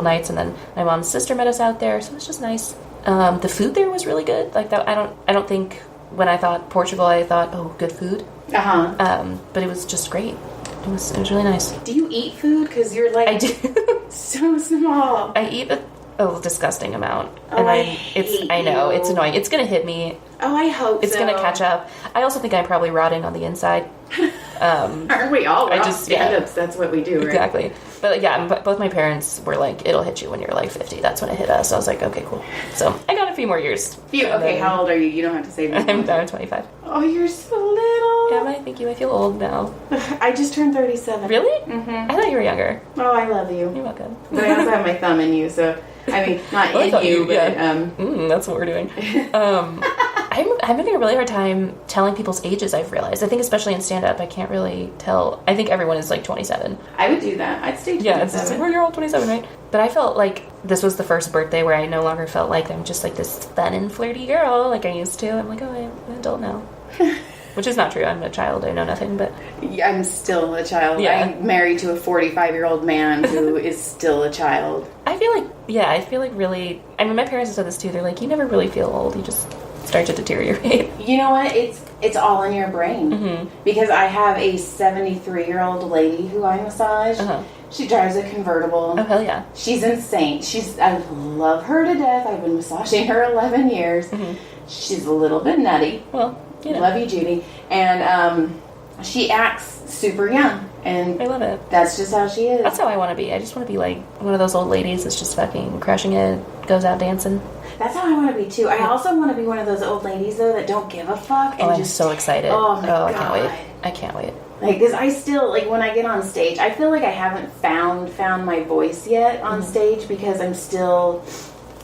nights, and then my mom's sister met us out there, so it was just nice. The food there was really good. Like, that, I don't think when I thought Portugal, I thought, oh, good food. But it was just great. It was really nice. Do you eat food? Because you're, like, I do. So small. I eat a disgusting amount. Oh, and I know, it's annoying. It's going to hit me. Oh, I hope it's going to catch up. I also think I'm probably rotting on the inside. Aren't we all? Stand-ups, that's what we do, right? Exactly. But, yeah, both my parents were like, it'll hit you when you're, like, 50. That's when it hit us. So I was like, okay, cool. So I got a few more years. Okay, how old are you? You don't have to say that. I'm 25. Oh, you're so little. Yeah, thank you. I feel old now. I just turned 37. Really? Mm-hmm. I thought you were younger. Oh, I love you. You're welcome. But I also have my thumb in you, so... I mean, not in you, but... Yeah. That's what we're doing. I'm having a really hard time telling people's ages, I've realized. I think especially in stand-up, I can't really tell. I think everyone is, like, 27. I would do that. I'd stay 27. Yeah, it's like, well, you're all 27, right? But I felt like this was the first birthday where I no longer felt like I'm just, like, this fun and flirty girl like I used to. I'm like, oh, I'm an adult now. Which is not true. I'm a child. I know nothing, but... I'm still a child. Yeah. I'm married to a 45-year-old man who is still a child. I feel like really... I mean, my parents have said this, too. They're like, you never really feel old. You just start to deteriorate. You know what? It's all in your brain. Mm-hmm. Because I have a 73-year-old lady who I massage. Uh-huh. She drives a convertible. Oh, hell yeah. She's insane. I love her to death. I've been massaging her 11 years. Mm-hmm. She's a little bit nutty. Well... You know. Love you, Judy. And she acts super young. And I love it. That's just how she is. That's how I want to be. I just want to be like one of those old ladies that's just fucking crushing it, goes out dancing. That's how I want to be, too. I also want to be one of those old ladies, though, that don't give a fuck. And I'm so excited. Oh, my God. I can't wait. Like, because I still, like, when I get on stage, I feel like I haven't found my voice yet on stage because I'm still...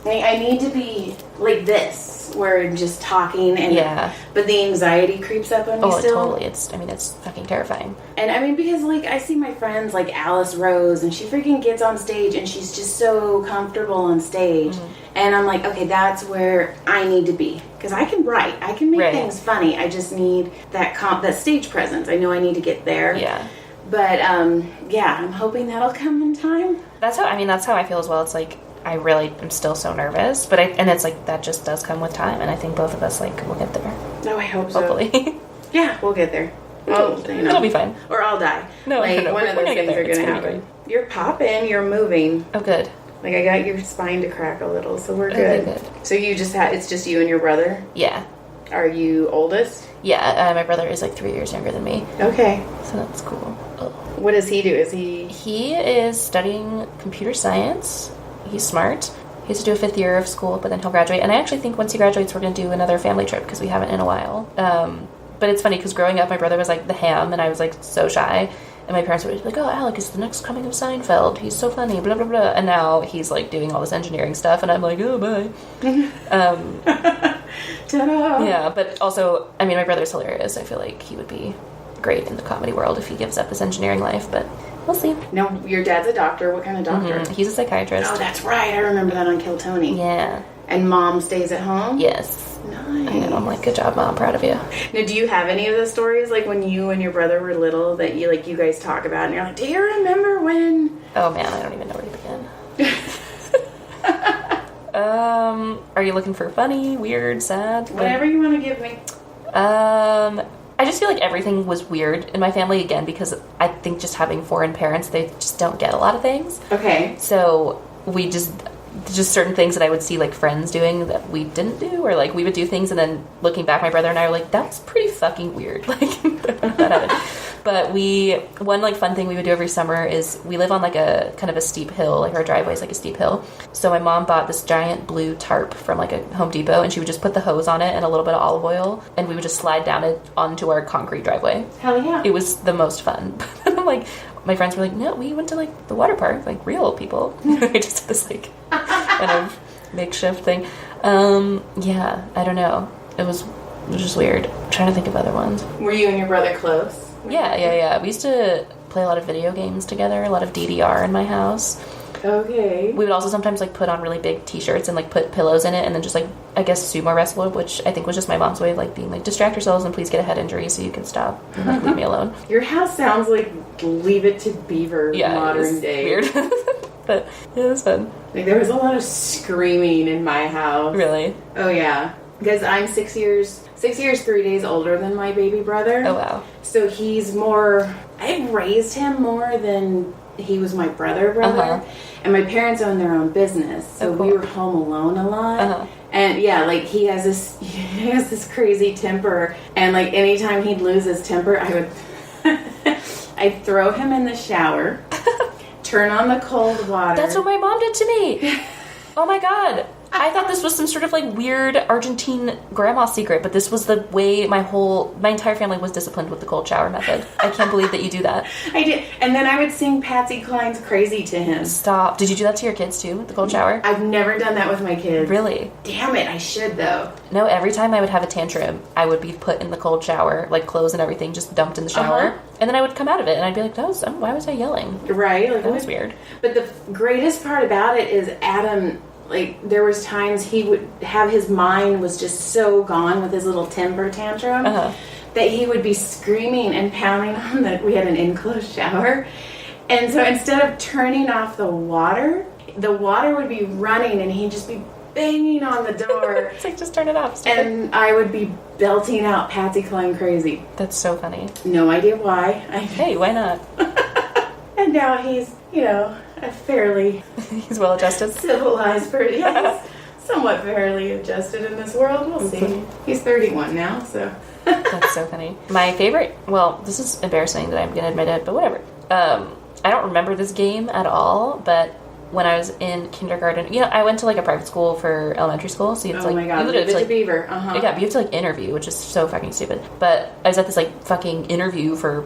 I need to be like this, where I'm just talking, and but the anxiety creeps up on me still. Oh, totally. It's fucking terrifying. And I mean, because like I see my friends like Alice Rose, and she freaking gets on stage, and she's just so comfortable on stage, and I'm like, okay, that's where I need to be, because I can write, I can make things funny. I just need that stage presence. I know I need to get there. Yeah. But I'm hoping that'll come in time. That's how I feel as well. It's like, I really am still so nervous, but it's like that just does come with time, and I think both of us will get there. No, I hope so. Hopefully. Yeah, we'll get there. It'll be fine. Or I'll die. No, one of those things are going to happen. You're popping, you're moving. Oh, good. Like, I got your spine to crack a little, so we're good. Good. So you just it's just you and your brother? Yeah. Are you oldest? Yeah, my brother is like 3 years younger than me. Okay. So that's cool. Oh. What does he do? He is studying computer science. He's smart. He has to do a 5th year of school, but then he'll graduate. And I actually think once he graduates, we're going to do another family trip, because we haven't in a while. But it's funny, because growing up, my brother was like the ham, and I was like so shy. And my parents would be like, oh, Alec is the next coming of Seinfeld. He's so funny, blah, blah, blah. And now he's, like, doing all this engineering stuff, and I'm like, oh, bye. Ta-da! Yeah, but also, I mean, my brother's hilarious. I feel like he would be great in the comedy world if he gives up his engineering life, but we'll see. No, your dad's a doctor. What kind of doctor? Mm-hmm. He's a psychiatrist. Oh, that's right. I remember that on Kill Tony. Yeah. And mom stays at home? Yes. Nice. I know, I'm like, good job, Mom. Proud of you. Now, do you have any of the stories, like, when you and your brother were little that you guys talk about, and you're like, do you remember when? Oh, man, I don't even know where to begin. Are you looking for funny, weird, sad? Whatever you want to give me. I just feel like everything was weird in my family, again, because I think just having foreign parents, they just don't get a lot of things. Okay. So we just certain things that I would see, like, friends doing that we didn't do, or, like, we would do things, and then looking back, my brother and I were like, that was pretty fucking weird. Like, that happened. But one, like, fun thing we would do every summer is we live on, like, a kind of a steep hill. Like, our driveway is like a steep hill. So my mom bought this giant blue tarp from, like, a Home Depot, and she would just put the hose on it and a little bit of olive oil, and we would just slide down it onto our concrete driveway. Hell yeah. It was the most fun. Like, my friends were like, no, we went to, like, the water park, like, real people. I just had this, like, kind of makeshift thing. Yeah, I don't know. It was just weird. I'm trying to think of other ones. Were you and your brother close? Yeah. We used to play a lot of video games together, a lot of DDR in my house. Okay. We would also sometimes, like, put on really big t-shirts and, like, put pillows in it and then just, like, I guess sumo wrestle, which I think was just my mom's way of, like, being like, distract yourselves and please get a head injury so you can stop and, like, leave me alone. Your house sounds like Leave It to Beaver modern day. Weird. But it was fun. Like, there was a lot of screaming in my house. Really? Oh, yeah. Because I'm 6 years, 3 days older than my baby brother. Oh, wow. So he's more, I raised him more than he was my brother. Uh-huh. And my parents own their own business. So we were home alone a lot. Uh-huh. And yeah, like, he has this crazy temper. And, like, anytime he'd lose his temper, I would, I'd throw him in the shower, turn on the cold water. That's what my mom did to me. Oh my God. I thought this was some sort of, like, weird Argentine grandma secret, but this was the way my entire family was disciplined with the cold shower method. I can't believe that you do that. I did. And then I would sing Patsy Cline's Crazy to him. Stop. Did you do that to your kids too, the cold shower? I've never done that with my kids. Really? Damn it, I should though. No, every time I would have a tantrum, I would be put in the cold shower, like, clothes and everything just dumped in the shower. Uh-huh. And then I would come out of it and I'd be like, why was I yelling? Right. Like, that was weird. But the greatest part about it is Adam, like, there was times he would have, his mind was just so gone with his little temper tantrum that he would be screaming and pounding on we had an enclosed shower. And so instead of turning off the water would be running and he'd just be banging on the door. It's like, just turn it off. Stupid. And I would be belting out Patsy Cline Crazy. That's so funny. No idea why. Hey, why not? And now he's, a fairly... He's well adjusted. Civilized person. Yeah, he's somewhat fairly adjusted in this world. We'll see. He's 31 now, so... That's so funny. My favorite... Well, this is embarrassing that I'm going to admit it, but whatever. I don't remember this game at all, but when I was in kindergarten... I went to, like, a private school for elementary school, so you have to, like... Oh my God, Leave It to Beaver. Uh-huh. Yeah, you have to, like, interview, which is so fucking stupid. But I was at this, like, fucking interview for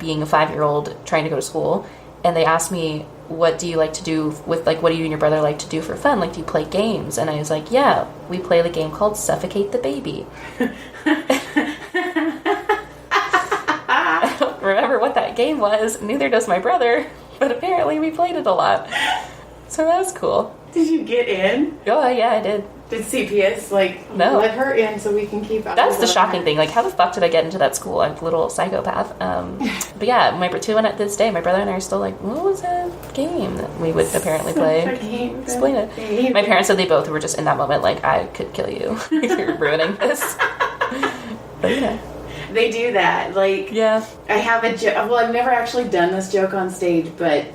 being a 5-year-old trying to go to school, and they asked me, what do you like to do with, like, what do you and your brother like to do for fun? Like, do you play games? And I was like, yeah, we play the game called Suffocate the Baby. I don't remember what that game was. Neither does my brother, but apparently we played it a lot. So that was cool. Did you get in? Oh, yeah, I did. Did CPS, no. let her in so we can keep up? That's the shocking thing. Like, how the fuck did I get into that school? I'm a little psychopath. But yeah, to this day, my brother and I are still like, what was that game that we would apparently play? Explain it. My parents said they both were just in that moment like, I could kill you if you're ruining this. But yeah. They do that. Like, yeah. I have a joke. Well, I've never actually done this joke on stage, but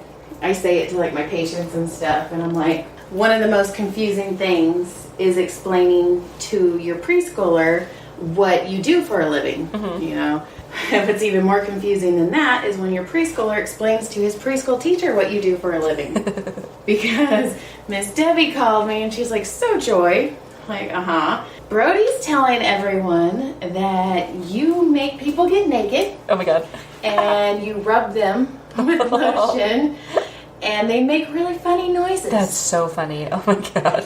I say it to, like, my patients and stuff, and I'm like, one of the most confusing things is explaining to your preschooler what you do for a living. Mm-hmm. If it's even more confusing than that is when your preschooler explains to his preschool teacher what you do for a living. Because Miss Debbie called me and she's like, so Joy, like, Brody's telling everyone that you make people get naked. Oh my God. and you rub them with lotion, and they make really funny noises. That's so funny. Oh my god.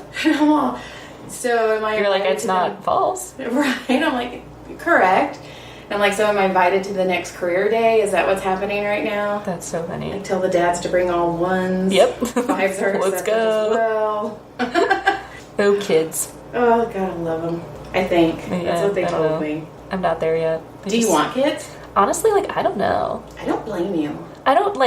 So am I? You're like, it's not false, right? I'm like, correct. And I'm like, so am I invited to the next career day? Is that what's happening right now? That's so funny. I tell the dads to bring all ones. Yep. Fives are Let's go. As well. Oh, kids. Oh God, I love them. I think that's what they told me. I'm not there yet. Do you want kids? Honestly, like, I don't know. I don't blame you. I don't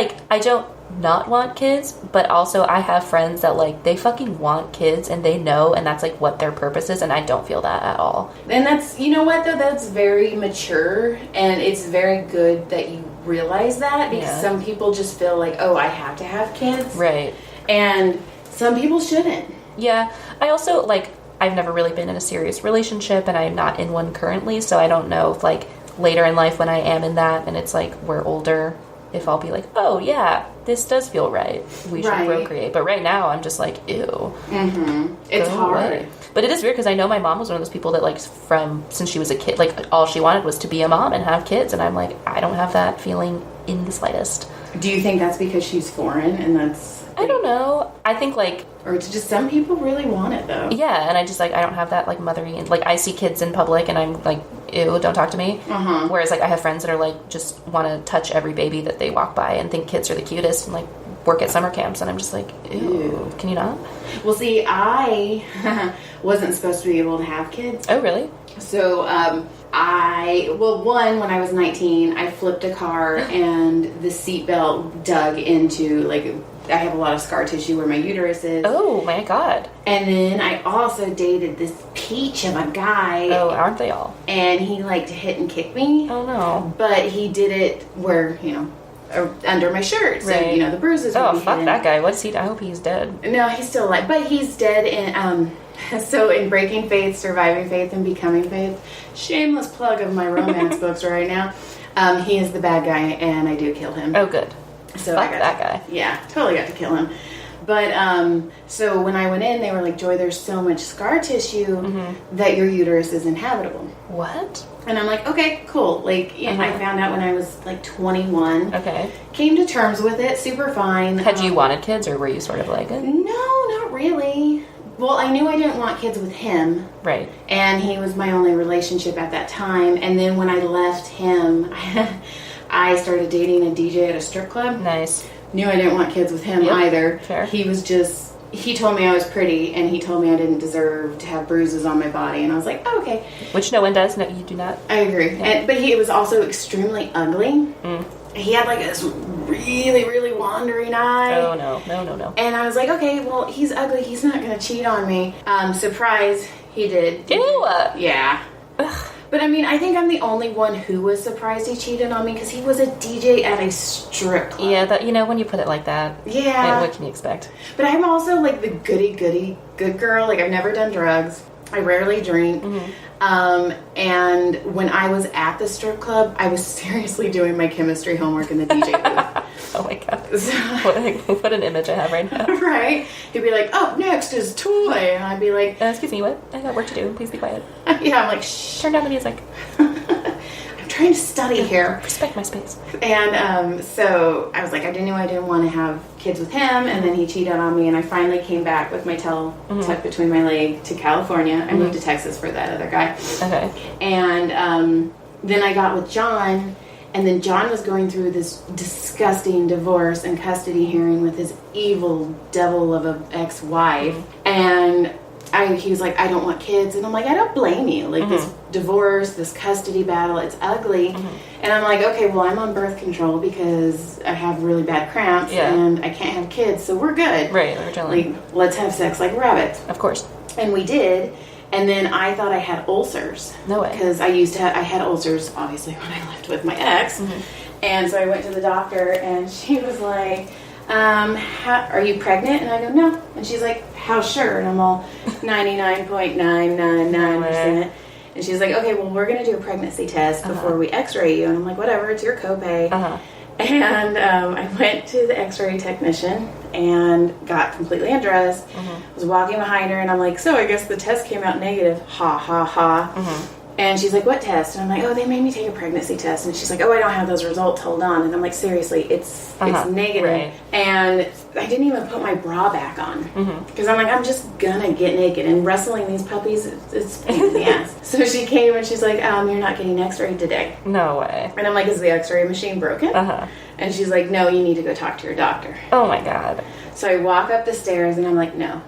not want kids, but also I have friends that, like, they fucking want kids and they know, and that's, like, what their purpose is, and I don't feel that at all. And that's, you know what, though, that's very mature, and it's very good that you realize that, because some people just feel like, oh, I have to have kids. Right. And some people shouldn't. Yeah. I also, like, I've never really been in a serious relationship, and I'm not in one currently, so I don't know if, like, later in life when I am in that, and it's, like, we're older, if I'll be like, oh, yeah, this does feel right. We should procreate. But right now, I'm just like, ew. Mm-hmm. It's hard. Away. But it is weird because I know my mom was one of those people that, like, since she was a kid, like, all she wanted was to be a mom and have kids. And I'm like, I don't have that feeling in the slightest. Do you think that's because she's foreign and that's... I don't know. I think, like... Or it's just some people really want it, though. Yeah, and I just, like, I don't have that, like, mothering... And, like, I see kids in public and I'm like, ew, don't talk to me. Uh-huh. Whereas, like, I have friends that are, like, just want to touch every baby that they walk by and think kids are the cutest and, like, work at summer camps. And I'm just like, ew, can you not? Well, see, I wasn't supposed to be able to have kids. Oh, really? So, when I was 19, I flipped a car and the seatbelt dug into, like, I have a lot of scar tissue where my uterus is. Oh, my God. And then I also dated this peach of a guy. Oh, aren't they all? And he liked to hit and kick me. Oh, no. But he did it where, under my shirt. So, right. The bruises would be fuck hidden. that guy. What's he... I hope he's dead. No, he's still alive. But he's dead in... So in Breaking Faith, Surviving Faith, and Becoming Faith, shameless plug of my romance books right now, he is the bad guy, and I do kill him. Oh, good. So fuck that guy. Yeah, totally got to kill him. But, so when I went in, they were like, Joy, there's so much scar tissue that your uterus is inhabitable. What? And I'm like, okay, cool. Like, I found out when I was, like, 21. Okay. Came to terms with it, super fine. Had you wanted kids, or were you sort of like... No, not really. Well, I knew I didn't want kids with him. Right. And he was my only relationship at that time. And then when I left him, I started dating a DJ at a strip club. Nice. Knew I didn't want kids with him either. Fair. He told me I was pretty, and he told me I didn't deserve to have bruises on my body. And I was like, oh, okay. Which no one does. No, you do not. I agree. Yeah. But he was also extremely ugly. He had like this really, really wandering eye. Oh, no. And I was like, okay, well, he's ugly. He's not going to cheat on me. Surprise, he did. Ew. Yeah. Ugh. But I mean, I think I'm the only one who was surprised he cheated on me because he was a DJ at a strip club. Yeah, when you put it like that. Yeah. What can you expect? But I'm also like the good girl. Like, I've never done drugs. I rarely drink. And when I was at the strip club, I was seriously doing my chemistry homework in the DJ booth. Oh my God. So, what an image I have right now. Right? He'd be like, oh, next is toy. And I'd be like... excuse me, what? I got work to do. Please be quiet. Yeah, I'm like, shh. Turn down the music. I'm trying to study here. Respect my space. And so I was like, I didn't want to have kids with him. And then he cheated on me. And I finally came back with my tail tucked between my leg to California. I moved to Texas for that other guy. Okay. And then I got with John. And then John was going through this disgusting divorce and custody hearing with his evil devil of an ex-wife. And he was like, I don't want kids. And I'm like, I don't blame you. Like, this divorce, this custody battle, it's ugly. And I'm like, okay, well, I'm on birth control because I have really bad cramps and I can't have kids, so we're good. Right, originally. Like, let's have sex like rabbits. Of course. And we did. And then I thought I had ulcers. No way. Because I had ulcers, obviously, when I lived with my ex. And so I went to the doctor, and she was like, are you pregnant? And I go, no. And she's like, how sure? And I'm all 99.999%. And she's like, okay, well, we're going to do a pregnancy test before we x-ray you. And I'm like, whatever, it's your copay. And I went to the x-ray technician and got completely undressed. Was walking behind her, and I'm like, so I guess the test came out negative. Ha, ha, ha. And she's like, what test? And I'm like, oh, they made me take a pregnancy test. And she's like, oh, I don't have those results. Hold on. And I'm like, seriously, it's negative. Right. And I didn't even put my bra back on. Because I'm like, I'm just gonna get naked. And wrestling these puppies, it's a pain in the ass. So she came and she's like, you're not getting x-rayed today. No way. And I'm like, is the x-ray machine broken? And she's like, no, you need to go talk to your doctor. Oh my God. So I walk up the stairs and I'm like, no.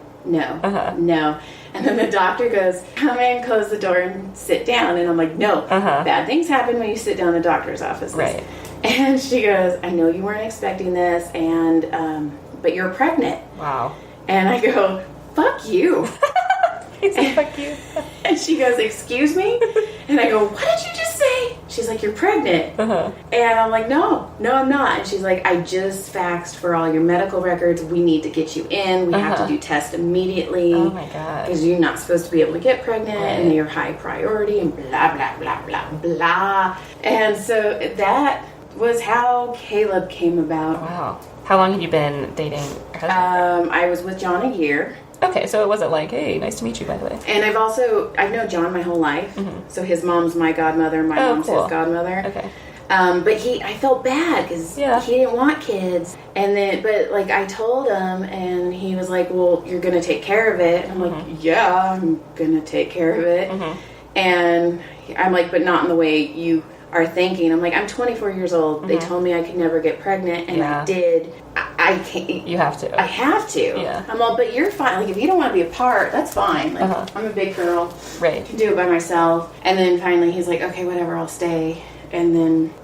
And then the doctor goes, come in, close the door, and sit down. And I'm like, no, bad things happen when you sit down in the doctor's office. Right. And she goes, I know you weren't expecting this, and but you're pregnant. Wow. And I go, fuck you. He said, fuck you. And she goes, excuse me? And I go, what did you just say? She's like, you're pregnant. And I'm like, no, I'm not. And she's like, I just faxed for all your medical records. We need to get you in. We have to do tests immediately. Oh my God. Because you're not supposed to be able to get pregnant, and you're high priority, and blah, blah, blah, blah, blah. And so that was how Caleb came about. Wow. How long had you been dating your husband? I was with John a year. Okay, so it wasn't like, hey, nice to meet you, by the way. And I've known John my whole life. So his mom's my godmother, my mom's his godmother. Okay. But I felt bad because he didn't want kids. And then, but like I told him, and he was like, well, you're going to take care of it. And I'm like, yeah, I'm going to take care of it. And I'm like, but not in the way you are thinking. I'm like, I'm 24 years old. They told me I could never get pregnant, and I did. I can't. You have to. I have to. Yeah. I'm all, but you're fine. Like, if you don't want to be apart, that's fine. Like, I'm a big girl. Right. I can do it by myself. And then finally he's like, okay, whatever, I'll stay. And then,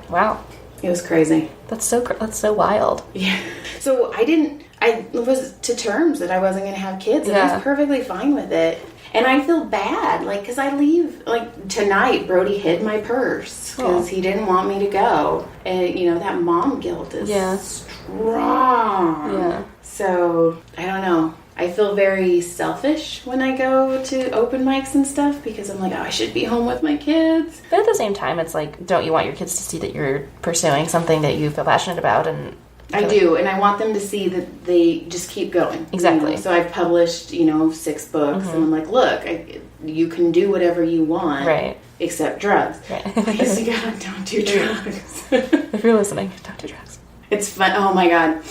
Wow. It was crazy. That's so wild. Yeah. So I was to terms that I wasn't going to have kids, and I was perfectly fine with it. And I feel bad, like, because I leave, like, tonight, Brody hid my purse because he didn't want me to go. And, you know, that mom guilt is strong. Yeah. So, I don't know. I feel very selfish when I go to open mics and stuff because I'm like, oh, I should be home with my kids. But at the same time, it's like, don't you want your kids to see that you're pursuing something that you feel passionate about? And I do, and I want them to see that they just keep going. Exactly. You know? So I've published, 6 books, and I'm like, look, you can do whatever you want, right? Except drugs. Right. Please, God, don't do drugs. If you're listening, don't do drugs. It's fun. Oh my God.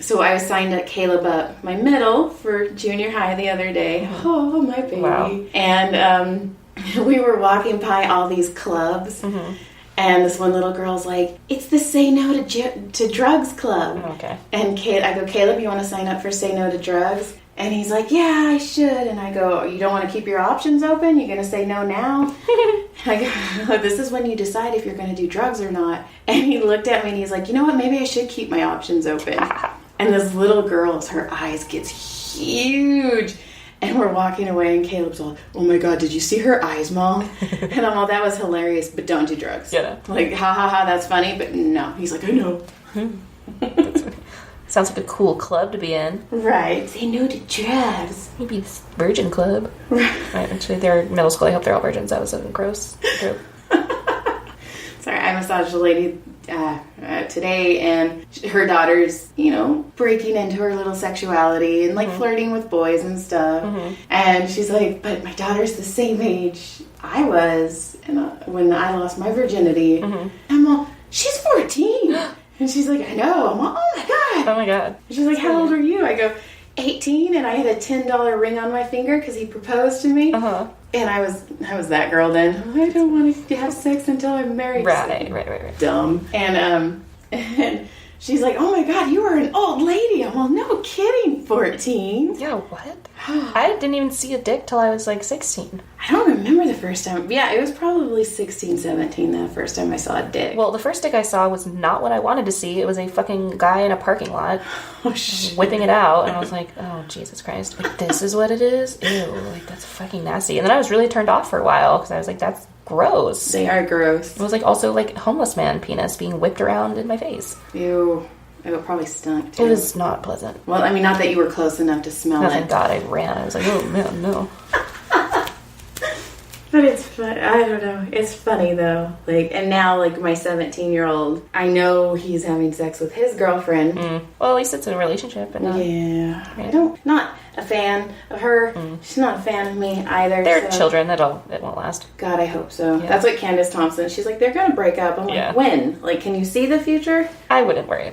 So I signed Caleb up, my middle, for junior high the other day. Oh, my baby. Wow. And we were walking by all these clubs. And this one little girl's like, it's the Say No to Drugs Club. Okay. And I go, Caleb, you want to sign up for Say No to Drugs? And he's like, yeah, I should. And I go, you don't want to keep your options open? You're going to say no now? I go, this is when you decide if you're going to do drugs or not. And he looked at me and he's like, you know what? Maybe I should keep my options open. And this little girl, her eyes gets huge. And we're walking away, and Caleb's all, oh my God, did you see her eyes, Mom? And I'm all, that was hilarious, but don't do drugs. Yeah. Like, ha ha ha, that's funny, but no. He's like, I know. That's funny. Sounds like a cool club to be in. Right. Say no to drugs. Maybe this virgin club. Right. Actually, they're middle school. I hope they're all virgins. That was a gross group. Sorry, I massaged a lady today, and her daughter's, breaking into her little sexuality and, like, flirting with boys and stuff. And she's like, but my daughter's the same age I was when I lost my virginity. I'm all, she's 14. And she's like, I know. I'm all, oh my God. Oh my God. And she's like, how old are you? I go, 18, and I had a $10 ring on my finger because he proposed to me. And I was that girl then. I don't want to have sex until I'm married. Right. Dumb. And she's like, oh my God, you are an old lady. I'm all, no kidding, 14. Yeah, what? I didn't even see a dick till I was like 16. I don't remember the first time. Yeah, it was probably 16, 17 the first time I saw a dick. Well, the first dick I saw was not what I wanted to see. It was a fucking guy in a parking lot whipping it out. And I was like, oh, Jesus Christ. Like, this is what it is? Ew, like, that's fucking nasty. And then I was really turned off for a while because I was like, that's gross. They are gross. It was like also like homeless man penis being whipped around in my face. Ew. It probably stunk, too. It was not pleasant. Well, I mean, not that you were close enough to smell it. Thank God I ran. I was like, oh, man, no. But it's fun. I don't know. It's funny though. Like, and now like my 17-year-old, I know he's having sex with his girlfriend. Well, at least it's a relationship. And not a fan of her. She's not a fan of me either. They're children. It won't last. God, I hope so. Yeah. That's what Candace Thompson. She's like, they're gonna break up. I'm like, when? Like, can you see the future? I wouldn't worry.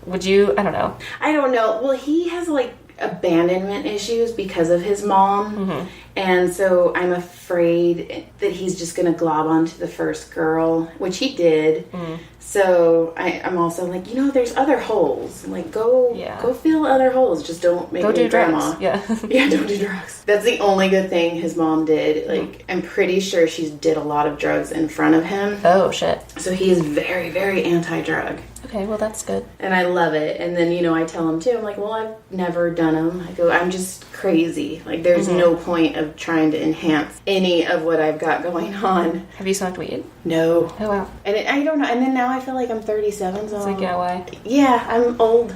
Would you? I don't know. I don't know. Well, he has like abandonment issues because of his mom. And so I'm afraid that he's just going to glob onto the first girl, which he did. So I'm also like, there's other holes. Like, go fill other holes. Just don't make me grandma. Yeah. Yeah, don't do drugs. That's the only good thing his mom did. Like, I'm pretty sure she did a lot of drugs in front of him. Oh, shit. So he is very, very anti-drug. Okay, well, that's good. And I love it. And then, I tell him too, I'm like, well, I've never done them. I go, I'm just crazy. Like, there's no point of trying to enhance any of what I've got going on. Have you smoked weed? No. Oh, wow. And I don't know. And then now I feel like I'm 37, so. It's like, yeah, why? Yeah, I'm old.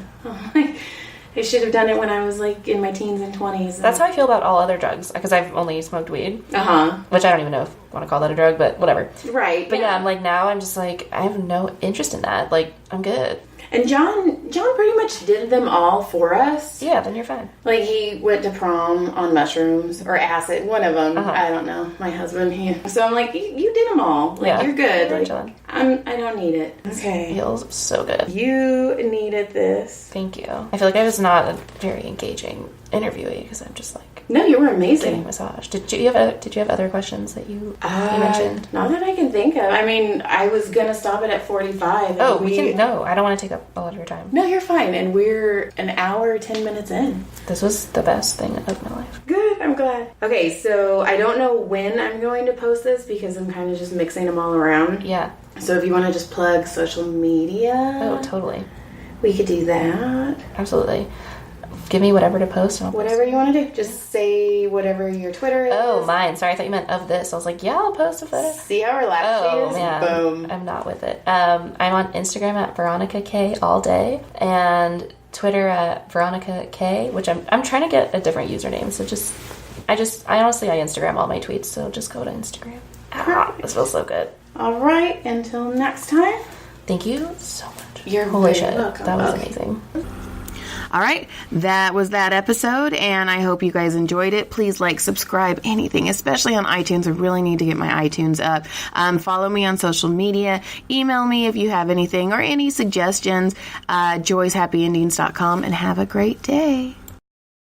I should have done it when I was like in my teens and 20s. That's how I feel about all other drugs, because I've only smoked weed. Which I don't even know if I want to call that a drug, but whatever. Right. But yeah, I'm like, now I'm just like, I have no interest in that. Like, I'm good. And John pretty much did them all for us. Yeah, then you're fine. Like, he went to prom on mushrooms or acid, one of them. I don't know. My husband, so I'm like, you did them all. Like, you're good. Like, I don't need it. Okay. It feels so good. You needed this. Thank you. I feel like I was not a very engaging interviewee, because I'm just like, no, you were amazing. Getting massage. Did you have other questions that you mentioned? Not that I can think of. I mean, I was gonna stop it at 45. Oh, we can. No, I don't want to take up a lot of your time. No, you're fine. And we're an hour, 10 minutes in. This was the best thing of my life. Good. I'm glad. Okay, so I don't know when I'm going to post this because I'm kind of just mixing them all around. Yeah. So if you want to just plug social media. Oh, totally. We could do that. Absolutely. Give me whatever to post. And whatever you want to do. Just say whatever your Twitter is. Oh, mine. Sorry, I thought you meant of this. I was like, yeah, I'll post a photo. See how relaxed she is? Man. Boom. I'm not with it. I'm on Instagram at Veronica K all day. And Twitter at Veronica K, which I'm trying to get a different username. So I Instagram all my tweets. So just go to Instagram. This feels so good. All right. Until next time. Thank you so much. You're Holy very shit. welcome. That was amazing. All right, that was that episode, and I hope you guys enjoyed it. Please subscribe, anything, especially on iTunes. I really need to get my iTunes up. Follow me on social media. Email me if you have anything or any suggestions. joyshappyendings.com, and have a great day.